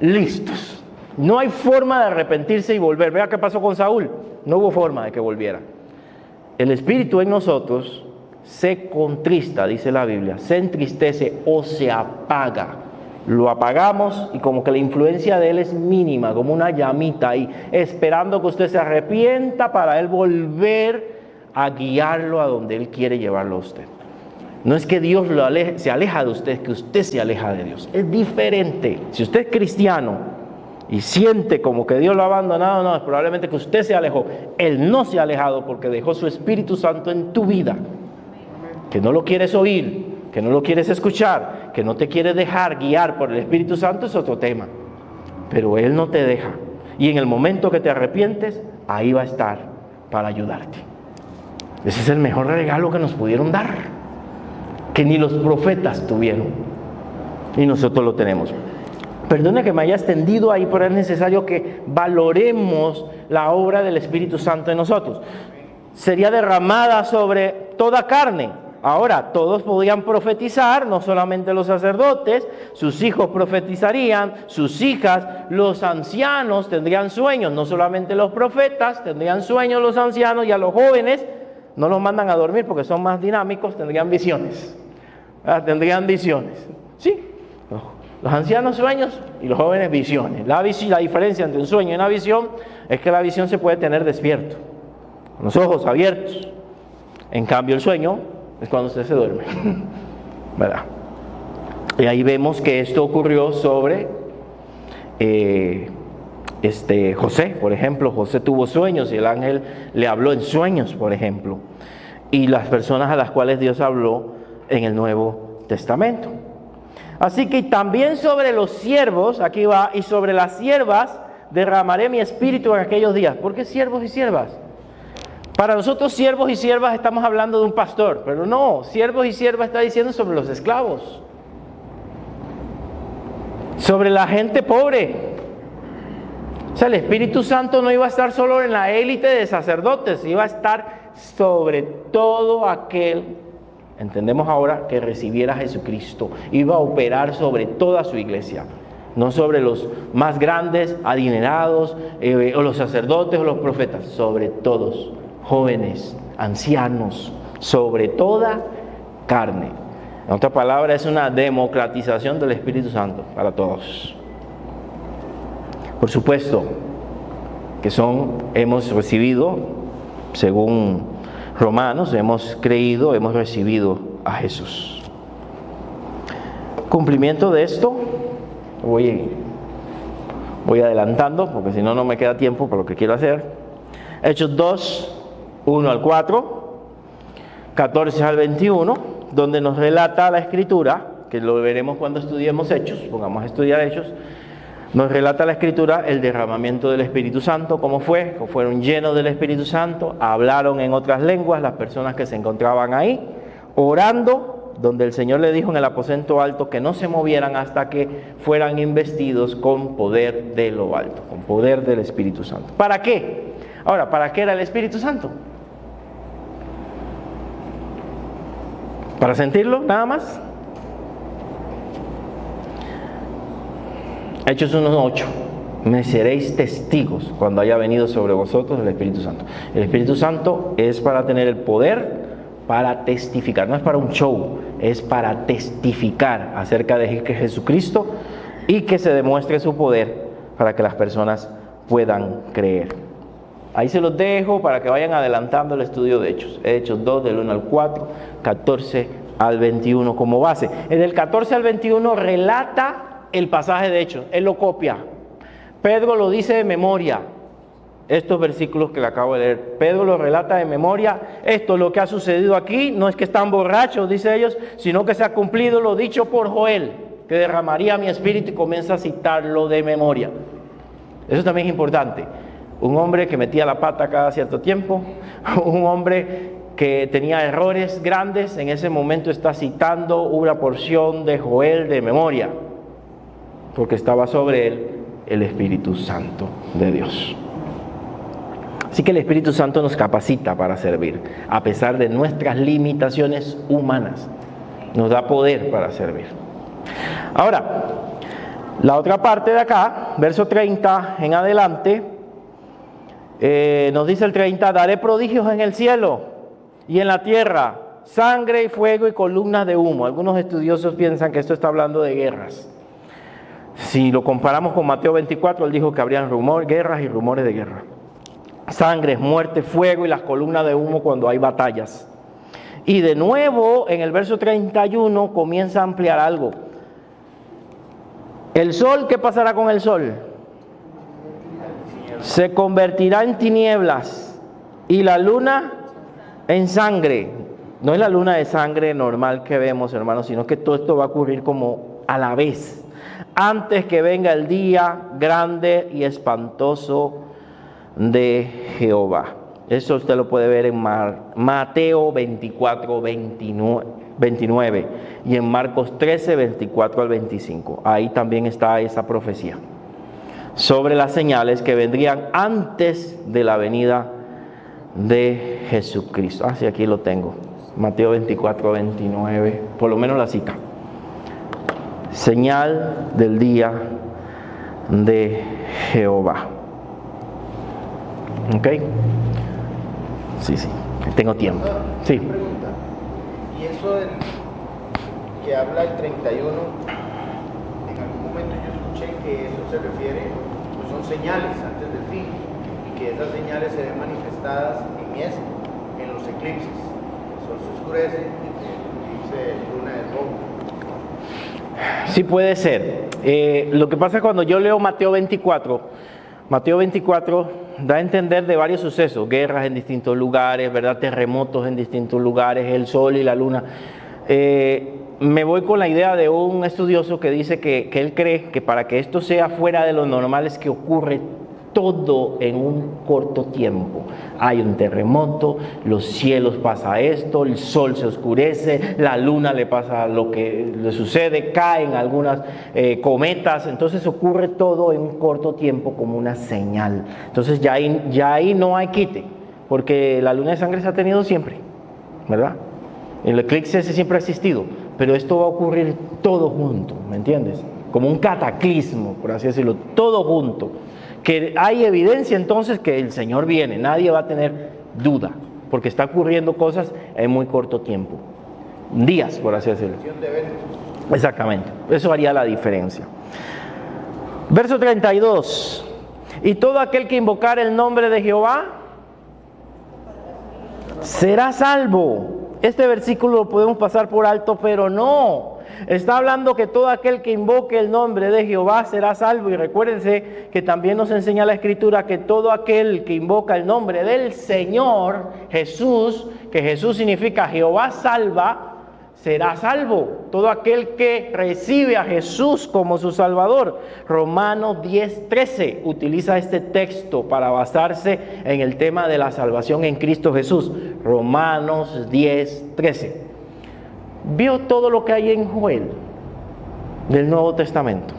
Speaker 1: listos. No hay forma de arrepentirse y volver. Vea qué pasó con Saúl. No hubo forma de que volviera. El Espíritu en nosotros se contrista, dice la Biblia, se entristece o se apaga. Lo apagamos y como que la influencia de Él es mínima, como una llamita ahí, esperando que usted se arrepienta para Él volver a guiarlo a donde Él quiere llevarlo a usted. No es que Dios se aleja de usted, es que usted se aleja de Dios. Es diferente. Si usted es cristiano y siente como que Dios lo ha abandonado, no, es probablemente que usted se alejó. Él no se ha alejado porque dejó su Espíritu Santo en tu vida. Que no lo quieres oír, que no lo quieres escuchar, que no te quieres dejar guiar por el Espíritu Santo es otro tema. Pero Él no te deja. Y en el momento que te arrepientes, ahí va a estar para ayudarte. Ese es el mejor regalo que nos pudieron dar, que ni los profetas tuvieron. Y nosotros lo tenemos. Perdone que me haya extendido ahí, pero es necesario que valoremos la obra del Espíritu Santo en nosotros. Sería derramada sobre toda carne. Ahora, todos podían profetizar, no solamente los sacerdotes, sus hijos profetizarían, sus hijas, los ancianos tendrían sueños, no solamente los profetas tendrían sueños los ancianos, y a los jóvenes no los mandan a dormir porque son más dinámicos, tendrían visiones. Tendrían visiones, ¿sí? Los ancianos sueños y los jóvenes visiones. La diferencia entre un sueño y una visión es que la visión se puede tener despierto, con los ojos abiertos. En cambio el sueño es cuando usted se duerme, ¿verdad? Y ahí vemos que esto ocurrió sobre José, por ejemplo. José tuvo sueños y el ángel le habló en sueños, por ejemplo. Y las personas a las cuales Dios habló en el Nuevo Testamento. Así que también sobre los siervos, aquí va, y sobre las siervas derramaré mi espíritu en aquellos días. ¿Por qué siervos y siervas? Para nosotros siervos y siervas estamos hablando de un pastor, pero no, siervos y siervas está diciendo sobre los esclavos, sobre la gente pobre. O sea, el Espíritu Santo no iba a estar solo en la élite de sacerdotes, iba a estar sobre todo aquel, entendemos ahora, que recibiera a Jesucristo. Iba a operar sobre toda su iglesia, no sobre los más grandes, adinerados, o los sacerdotes o los profetas, sobre todos. Jóvenes, ancianos, sobre toda carne. En otra palabra, es una democratización del Espíritu Santo para todos. Por supuesto que hemos recibido, según Romanos, hemos creído, hemos recibido a Jesús. Cumplimiento de esto, voy adelantando, porque si no, no me queda tiempo para lo que quiero hacer. Hechos 2, 1 al 4, 14 al 21, donde nos relata la Escritura, que lo veremos cuando estudiemos Hechos, pongamos a estudiar Hechos, nos relata la Escritura el derramamiento del Espíritu Santo, cómo fue, que fueron llenos del Espíritu Santo, hablaron en otras lenguas las personas que se encontraban ahí, orando, donde el Señor le dijo en el aposento alto que no se movieran hasta que fueran investidos con poder de lo alto, con poder del Espíritu Santo. ¿Para qué? Ahora, ¿para qué era el Espíritu Santo? ¿Para sentirlo nada más? Hechos 1:8. Me seréis testigos cuando haya venido sobre vosotros el Espíritu Santo. El Espíritu Santo es para tener el poder para testificar, no es para un show, es para testificar acerca de Jesucristo y que se demuestre su poder para que las personas puedan creer. Ahí se los dejo para que vayan adelantando el estudio de Hechos. Hechos 2 del 1 al 4, 14 al 21 como base. En el 14 al 21 relata el pasaje de Hechos, él lo copia. Pedro lo dice de memoria. Estos versículos que le acabo de leer, Pedro lo relata de memoria. Esto es lo que ha sucedido aquí, no es que están borrachos, dice ellos, sino que se ha cumplido lo dicho por Joel, que derramaría mi espíritu, y comienza a citarlo de memoria. Eso también es importante. Un hombre que metía la pata cada cierto tiempo, un hombre que tenía errores grandes, en ese momento está citando una porción de Joel de memoria, porque estaba sobre él el Espíritu Santo de Dios. Así que el Espíritu Santo nos capacita para servir, a pesar de nuestras limitaciones humanas. Nos da poder para servir. Ahora, la otra parte de acá, verso 30 en adelante, nos dice el 30, daré prodigios en el cielo y en la tierra, sangre y fuego y columnas de humo. Algunos estudiosos piensan que esto está hablando de guerras. Si lo comparamos con Mateo 24, él dijo que habrían guerras y rumores de guerra. Sangre, muerte, fuego y las columnas de humo cuando hay batallas. Y de nuevo, en el verso 31 comienza a ampliar algo. El sol, ¿qué pasará con el sol? Se convertirá en tinieblas y la luna en sangre. No es la luna de sangre normal que vemos, hermanos, sino que todo esto va a ocurrir como a la vez, antes que venga el día grande y espantoso de Jehová. Eso usted lo puede ver en Mateo 24, 29 y en Marcos 13, 24 al 25. Ahí también está esa profecía sobre las señales que vendrían antes de la venida de Jesucristo. Sí, aquí lo tengo. Mateo 24, 29, por lo menos la cita. Señal del día de Jehová. ¿Ok? Sí, tengo tiempo. Sí.
Speaker 2: Pregunta. Y eso del que habla el 31, en algún momento yo escuché que eso se refiere, pues son señales antes del fin, y que esas señales se ven manifestadas en los eclipses. El sol se oscurece y el eclipse luna es rojo.
Speaker 1: Sí puede ser. Lo que pasa es cuando yo leo Mateo 24 da a entender de varios sucesos, guerras en distintos lugares, ¿verdad? Terremotos en distintos lugares, el sol y la luna. Me voy con la idea de un estudioso que dice que él cree que para que esto sea fuera de lo normal es que ocurre todo en un corto tiempo. Hay un terremoto, los cielos pasa esto, el sol se oscurece, la luna le pasa lo que le sucede, caen algunas cometas, entonces ocurre todo en un corto tiempo como una señal. Entonces ya ahí no hay quite, porque la luna de sangre se ha tenido siempre, ¿verdad? El eclipse siempre ha existido, pero esto va a ocurrir todo junto, ¿me entiendes? Como un cataclismo, por así decirlo, todo junto. Que hay evidencia entonces que el Señor viene, nadie va a tener duda, porque está ocurriendo cosas en muy corto tiempo, días, por así decirlo. Exactamente, eso haría la diferencia. Verso 32, y todo aquel que invocar el nombre de Jehová será salvo. Este versículo lo podemos pasar por alto, pero no. Está hablando que todo aquel que invoque el nombre de Jehová será salvo. Y recuérdense que también nos enseña la Escritura que todo aquel que invoca el nombre del Señor Jesús, que Jesús significa Jehová salva, será salvo. Todo aquel que recibe a Jesús como su Salvador. Romanos 10:13 utiliza este texto para basarse en el tema de la salvación en Cristo Jesús. Romanos 10:13. ¿Vio todo lo que hay en Joel del Nuevo Testamento?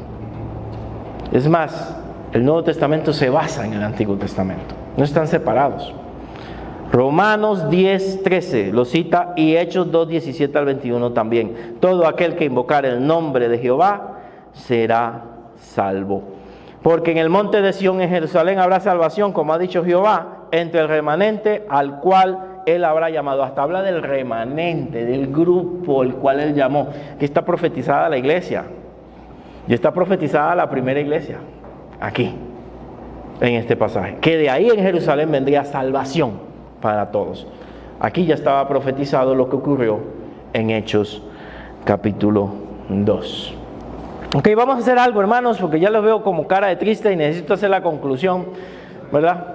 Speaker 1: Es más, el Nuevo Testamento se basa en el Antiguo Testamento, no están separados. Romanos 10:13 lo cita y Hechos 2:17 al 21 también. Todo aquel que invocar el nombre de Jehová será salvo. Porque en el monte de Sión, en Jerusalén, habrá salvación, como ha dicho Jehová, entre el remanente al cual Él habrá llamado. Hasta habla del remanente, del grupo el cual Él llamó, que está profetizada la iglesia. Y está profetizada la primera iglesia, aquí, en este pasaje. Que de ahí en Jerusalén vendría salvación para todos. Aquí ya estaba profetizado lo que ocurrió en Hechos capítulo 2. Ok, vamos a hacer algo, hermanos, porque ya los veo como cara de triste y necesito hacer la conclusión, ¿verdad?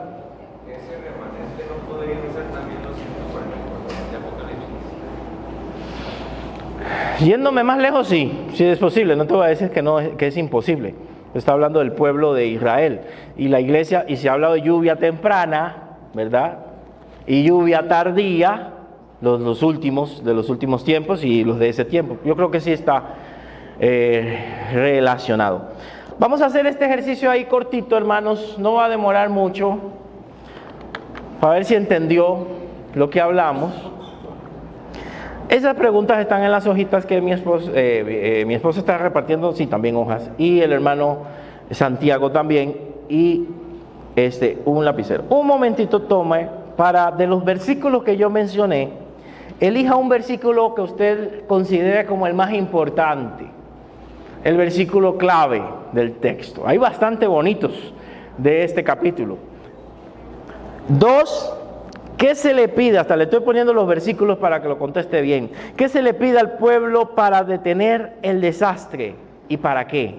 Speaker 3: Ese remanente no podría ser también los 144 de Apocalipsis.
Speaker 1: Yéndome más lejos, sí es posible. No te voy a decir que no, que es imposible. Está hablando del pueblo de Israel y la iglesia, y se ha hablado de lluvia temprana, ¿verdad? Y lluvia tardía, los últimos de los últimos tiempos y los de ese tiempo. Yo creo que sí está relacionado. Vamos a hacer este ejercicio ahí cortito, hermanos, no va a demorar mucho, para ver si entendió lo que hablamos. Esas preguntas están en las hojitas que mi esposa está repartiendo, sí, también hojas, y el hermano Santiago también, y un lapicero. Un momentito tome para, de los versículos que yo mencioné, elija un versículo que usted considere como el más importante, el versículo clave del texto. Hay bastante bonitos de este capítulo. 2, ¿qué se le pide? Hasta le estoy poniendo los versículos para que lo conteste bien. ¿Qué se le pide al pueblo para detener el desastre? ¿Y para qué?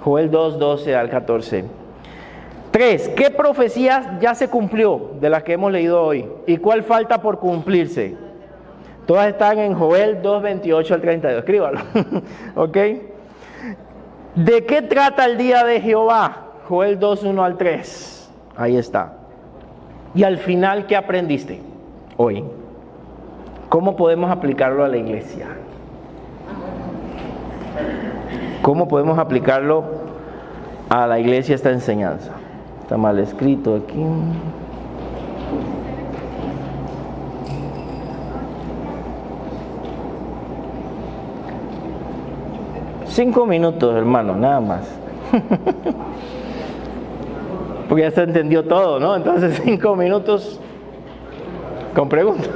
Speaker 1: Joel 2, 12 al 14. 3, ¿qué profecías ya se cumplió de las que hemos leído hoy? ¿Y cuál falta por cumplirse? Todas están en Joel 2, 28 al 32. Escríbalo. ¿Ok? ¿De qué trata el día de Jehová? Joel 2, 1 al 3. Ahí está. Y al final, ¿qué aprendiste hoy? ¿Cómo podemos aplicarlo a la iglesia? ¿Cómo podemos aplicarlo a la iglesia esta enseñanza? Está mal escrito aquí. Cinco minutos, hermano, nada más. Porque ya se entendió todo, ¿no? Entonces 5 minutos con preguntas.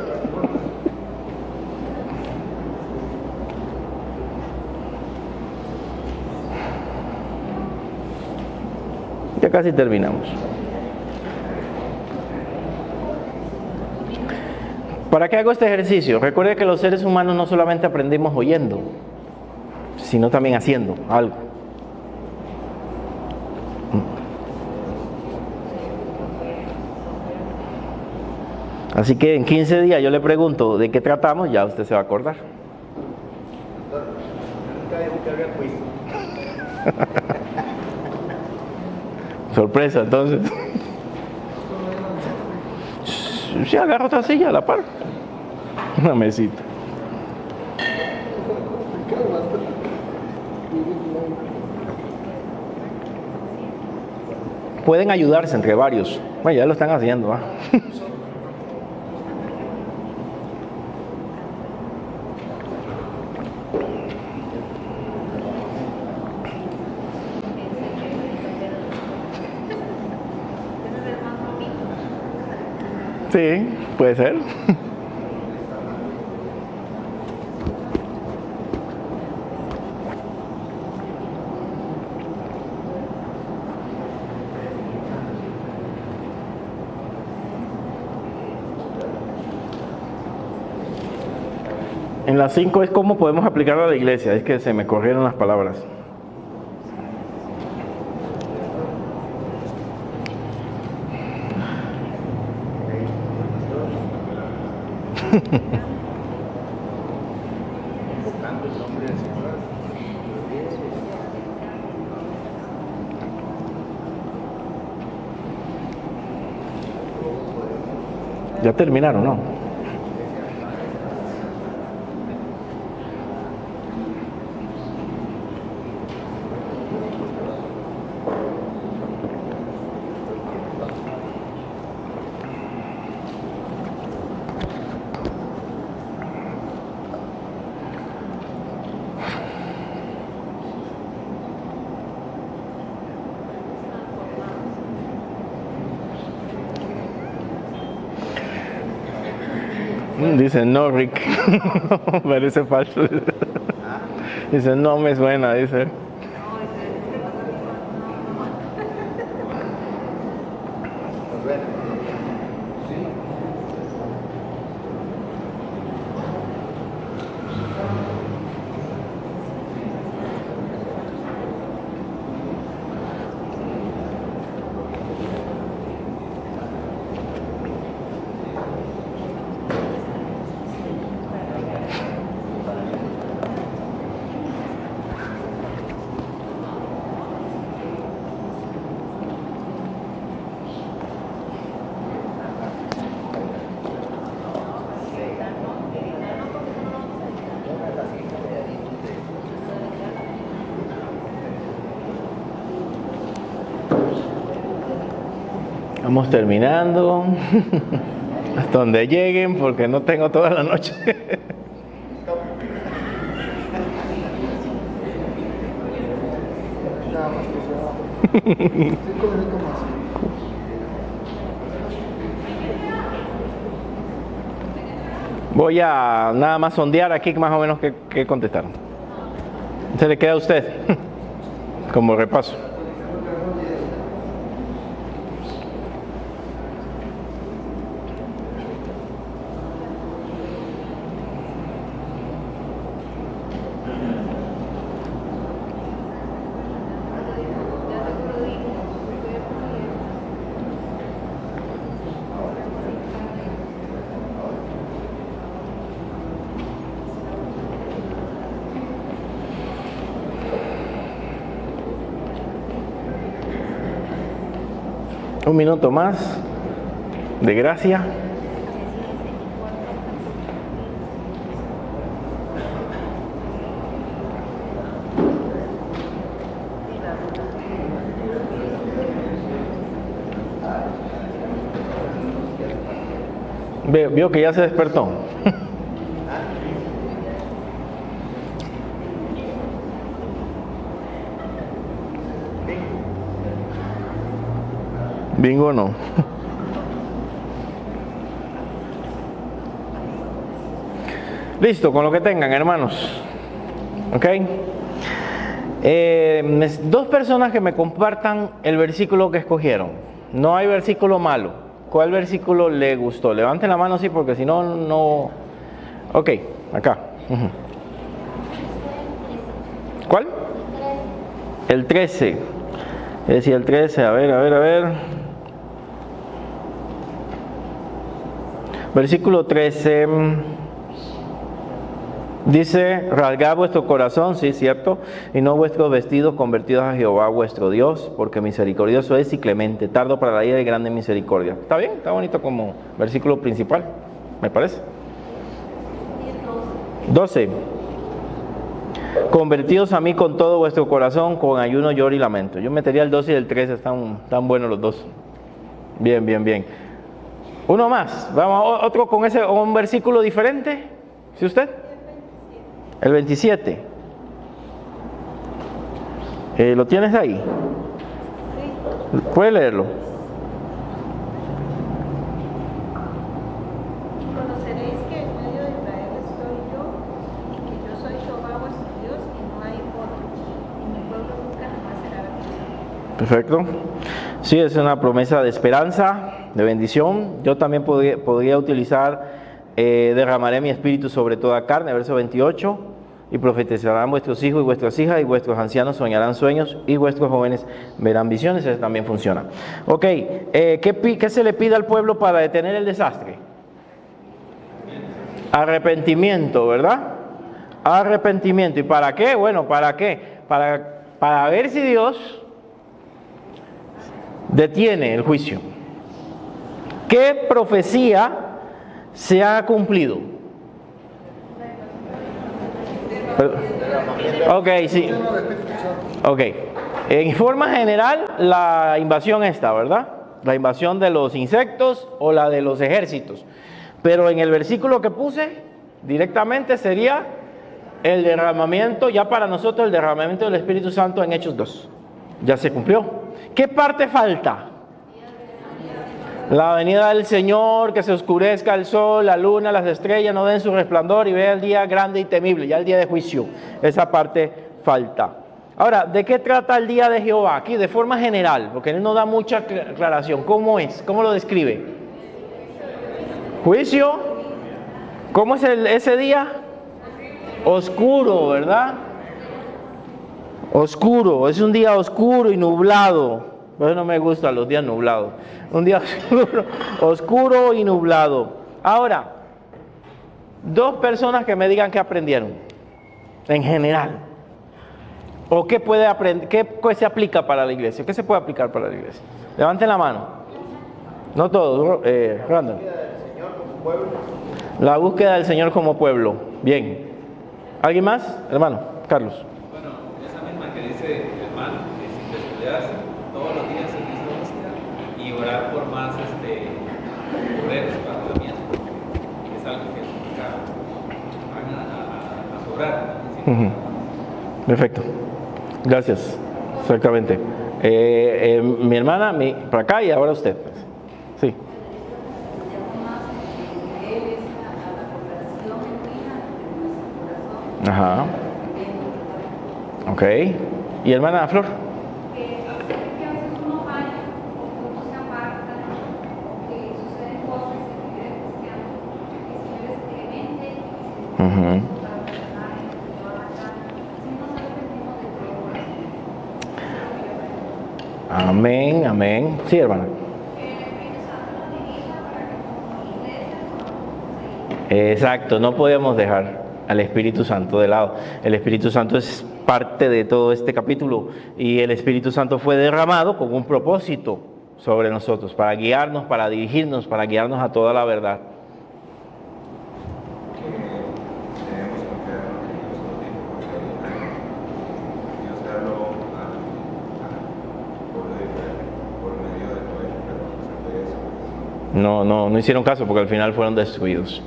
Speaker 1: Ya casi terminamos. ¿Para qué hago este ejercicio? Recuerde que los seres humanos no solamente aprendimos oyendo, sino también haciendo algo. Así que en 15 días yo le pregunto de qué tratamos, ya usted se va a acordar.
Speaker 2: Nunca dijo que había quiz.
Speaker 1: Sorpresa, entonces. Sí, agarra otra silla a la par. Una mesita. Pueden ayudarse entre varios. Bueno, ya lo están haciendo, ¿ah? Sí, puede ser. En las 5 es cómo podemos aplicarlo a la iglesia. Es que se me corrieron las palabras.
Speaker 2: Invocando el nombre del Señor.
Speaker 1: Ya terminaron, ¿no? Dice, no, Rick. Parece falso. Dice, no me suena, dice. Vamos terminando. Hasta donde lleguen, porque no tengo toda la noche. Voy a nada más sondear aquí más o menos qué contestaron. Se le queda a usted como repaso. Un minuto más de gracia. Vio que ya se despertó. Bingo no. Listo, con lo que tengan, hermanos. ¿Ok? Dos personas que me compartan el versículo que escogieron. No hay versículo malo. ¿Cuál versículo le gustó? Levanten la mano, sí, porque si no, no... Ok, acá. ¿Cuál? El 13. Decía el 13, a ver. Versículo 13. Dice, rasgad vuestro corazón, sí, cierto, y no vuestros vestidos convertidos a Jehová vuestro Dios, porque misericordioso es y clemente, tardo para la ira y grande misericordia. ¿Está bien? Está bonito como versículo principal, me parece. 12. Convertidos a mí con todo vuestro corazón, con ayuno, lloro y lamento. Yo metería el 12 y el 13, están buenos los dos. Bien. Uno más, vamos, otro con ese, un versículo diferente, ¿sí usted? El 27. ¿Lo tienes ahí? Sí. ¿Puede leerlo?
Speaker 4: Conoceréis que en medio de Israel estoy yo, y que yo soy Jehová vuestro Dios, y no hay otro, y mi pueblo nunca jamás será avergonzado.
Speaker 1: Perfecto. Sí, es una promesa de esperanza, de bendición. Yo también podría utilizar, derramaré mi espíritu sobre toda carne, verso 28. Y profetizarán vuestros hijos y vuestras hijas, y vuestros ancianos soñarán sueños, y vuestros jóvenes verán visiones. Eso también funciona. Ok, ¿qué se le pide al pueblo para detener el desastre? Arrepentimiento, ¿verdad? Arrepentimiento. ¿Y para qué? Bueno, ¿para qué? Para ver si Dios detiene el juicio. ¿Qué profecía se ha cumplido? Ok, sí. Ok. En forma general, la invasión esta, ¿verdad? La invasión de los insectos o la de los ejércitos. Pero en el versículo que puse, directamente sería el derramamiento, ya para nosotros el derramamiento del Espíritu Santo en Hechos 2. Ya se cumplió. ¿Qué parte falta? La venida del Señor, que se oscurezca el sol, la luna, las estrellas no den su resplandor y vea el día grande y temible, ya el día de juicio. Esa parte falta. Ahora, ¿de qué trata el día de Jehová? Aquí, de forma general, porque él no da mucha aclaración. ¿Cómo es? ¿Cómo lo describe? Juicio. ¿Cómo es ese día? Oscuro, ¿verdad? Oscuro, es un día oscuro y nublado. Por eso no me gustan los días nublados. Un día oscuro y nublado. Ahora, dos personas que me digan qué aprendieron, en general. ¿O qué puede aprender? ¿Qué se aplica para la iglesia? ¿Qué se puede aplicar para la iglesia? Levanten la mano. No todos, Randall. La búsqueda del Señor como pueblo. Bien. ¿Alguien más? Hermano, Carlos.
Speaker 3: Bueno, esa misma que dice el hermano, que es estudiarse todos los días en esa búsqueda y orar por más obreros para la mía, que es algo que van a sobrar.
Speaker 1: Perfecto. Gracias. Exactamente. Mi hermana, para acá y ahora usted. Sí. Ajá. Ok. ¿Y hermana Flor?
Speaker 5: Que a veces uno falla, o uno se aparta, o que suceden cosas en la vida cristiana, que si eres clemente, y si para perdonar, y no arrancar, si no se arrepentimos de todo.
Speaker 1: Amén, amén. Sí, hermana. Exacto, no podemos dejar al Espíritu Santo de lado. El Espíritu Santo es parte de todo este capítulo y el Espíritu Santo fue derramado con un propósito sobre nosotros, para guiarnos, para dirigirnos, para guiarnos a toda la verdad. No hicieron caso porque al final fueron destruidos.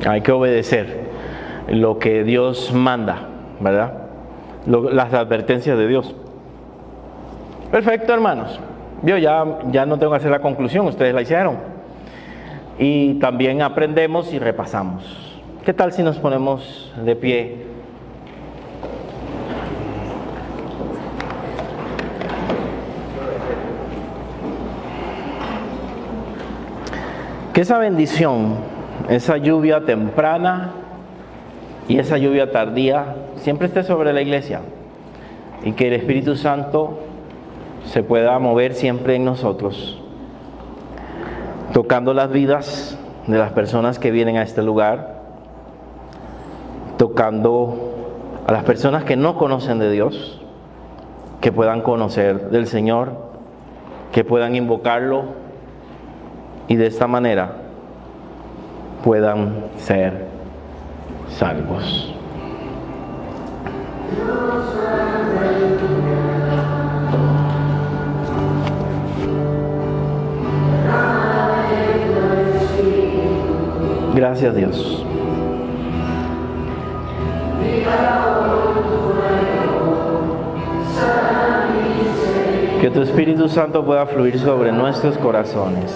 Speaker 1: Hay que obedecer lo que Dios manda, ¿verdad? Las advertencias de Dios. Perfecto, hermanos. Yo ya no tengo que hacer la conclusión, ustedes la hicieron. Y también aprendemos y repasamos. ¿Qué tal si nos ponemos de pie? Que esa bendición, esa lluvia temprana y esa lluvia tardía siempre esté sobre la iglesia y que el Espíritu Santo se pueda mover siempre en nosotros, tocando las vidas de las personas que vienen a este lugar, tocando a las personas que no conocen de Dios, que puedan conocer del Señor, que puedan invocarlo y de esta manera puedan ser salvos. Gracias, Dios. Que tu Espíritu Santo pueda fluir sobre nuestros corazones.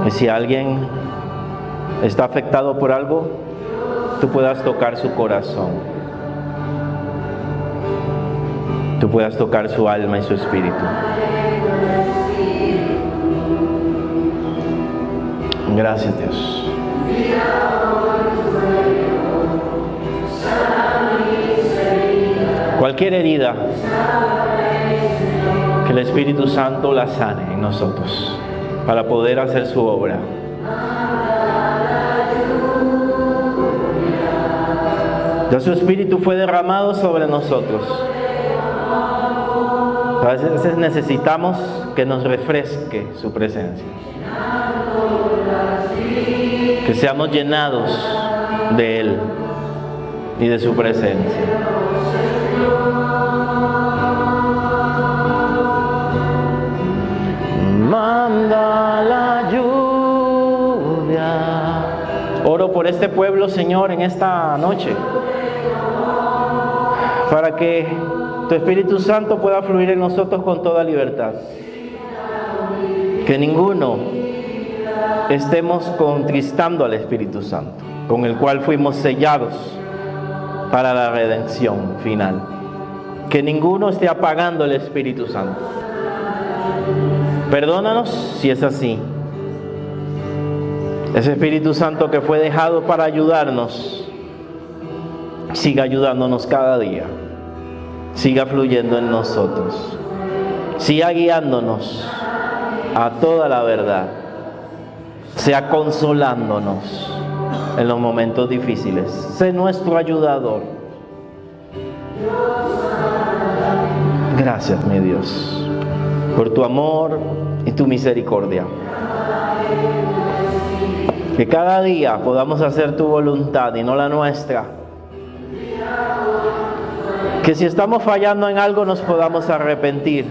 Speaker 1: Y si alguien está afectado por algo, tú puedas tocar su corazón. Tú puedas tocar su alma y su espíritu. Gracias, Dios. Cualquier herida, que el Espíritu Santo la sane en nosotros para poder hacer su obra. Ya su Espíritu fue derramado sobre nosotros. A veces necesitamos que nos refresque su presencia. Que seamos llenados de Él y de su presencia. Manda la lluvia. Oro por este pueblo, Señor, en esta noche, para que tu Espíritu Santo pueda fluir en nosotros con toda libertad. Que ninguno estemos contristando al Espíritu Santo, con el cual fuimos sellados para la redención final. Que ninguno esté apagando el Espíritu Santo. Perdónanos si es así. Ese Espíritu Santo que fue dejado para ayudarnos, siga ayudándonos cada día. Siga fluyendo en nosotros. Siga guiándonos a toda la verdad. Sea consolándonos en los momentos difíciles. Sé nuestro ayudador. Gracias, mi Dios, por tu amor y tu misericordia. Que cada día podamos hacer tu voluntad y no la nuestra. Que si estamos fallando en algo nos podamos arrepentir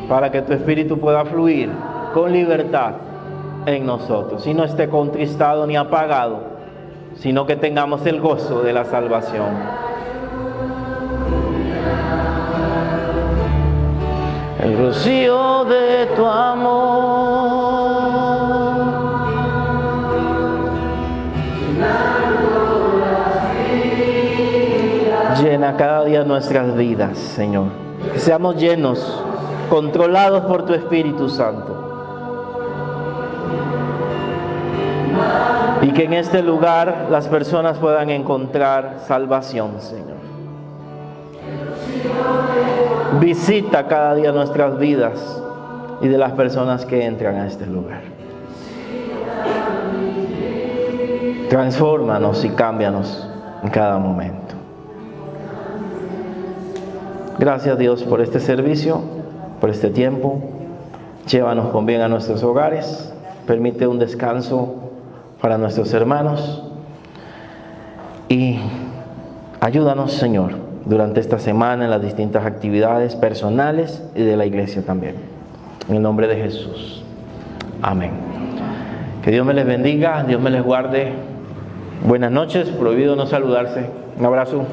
Speaker 1: para que tu Espíritu pueda fluir con libertad en nosotros y no esté contristado ni apagado, sino que tengamos el gozo de la salvación. El rocío de tu amor llena cada día nuestras vidas, Señor. Que seamos llenos, controlados por tu Espíritu Santo. Y que en este lugar las personas puedan encontrar salvación, Señor. Visita cada día nuestras vidas y de las personas que entran a este lugar. Transfórmanos y cámbianos en cada momento. Gracias, Dios, por este servicio, por este tiempo. Llévanos con bien a nuestros hogares. Permite un descanso para nuestros hermanos. Y ayúdanos, Señor, durante esta semana en las distintas actividades personales y de la iglesia también. En el nombre de Jesús. Amén. Que Dios me les bendiga, Dios me les guarde. Buenas noches, prohibido no saludarse. Un abrazo.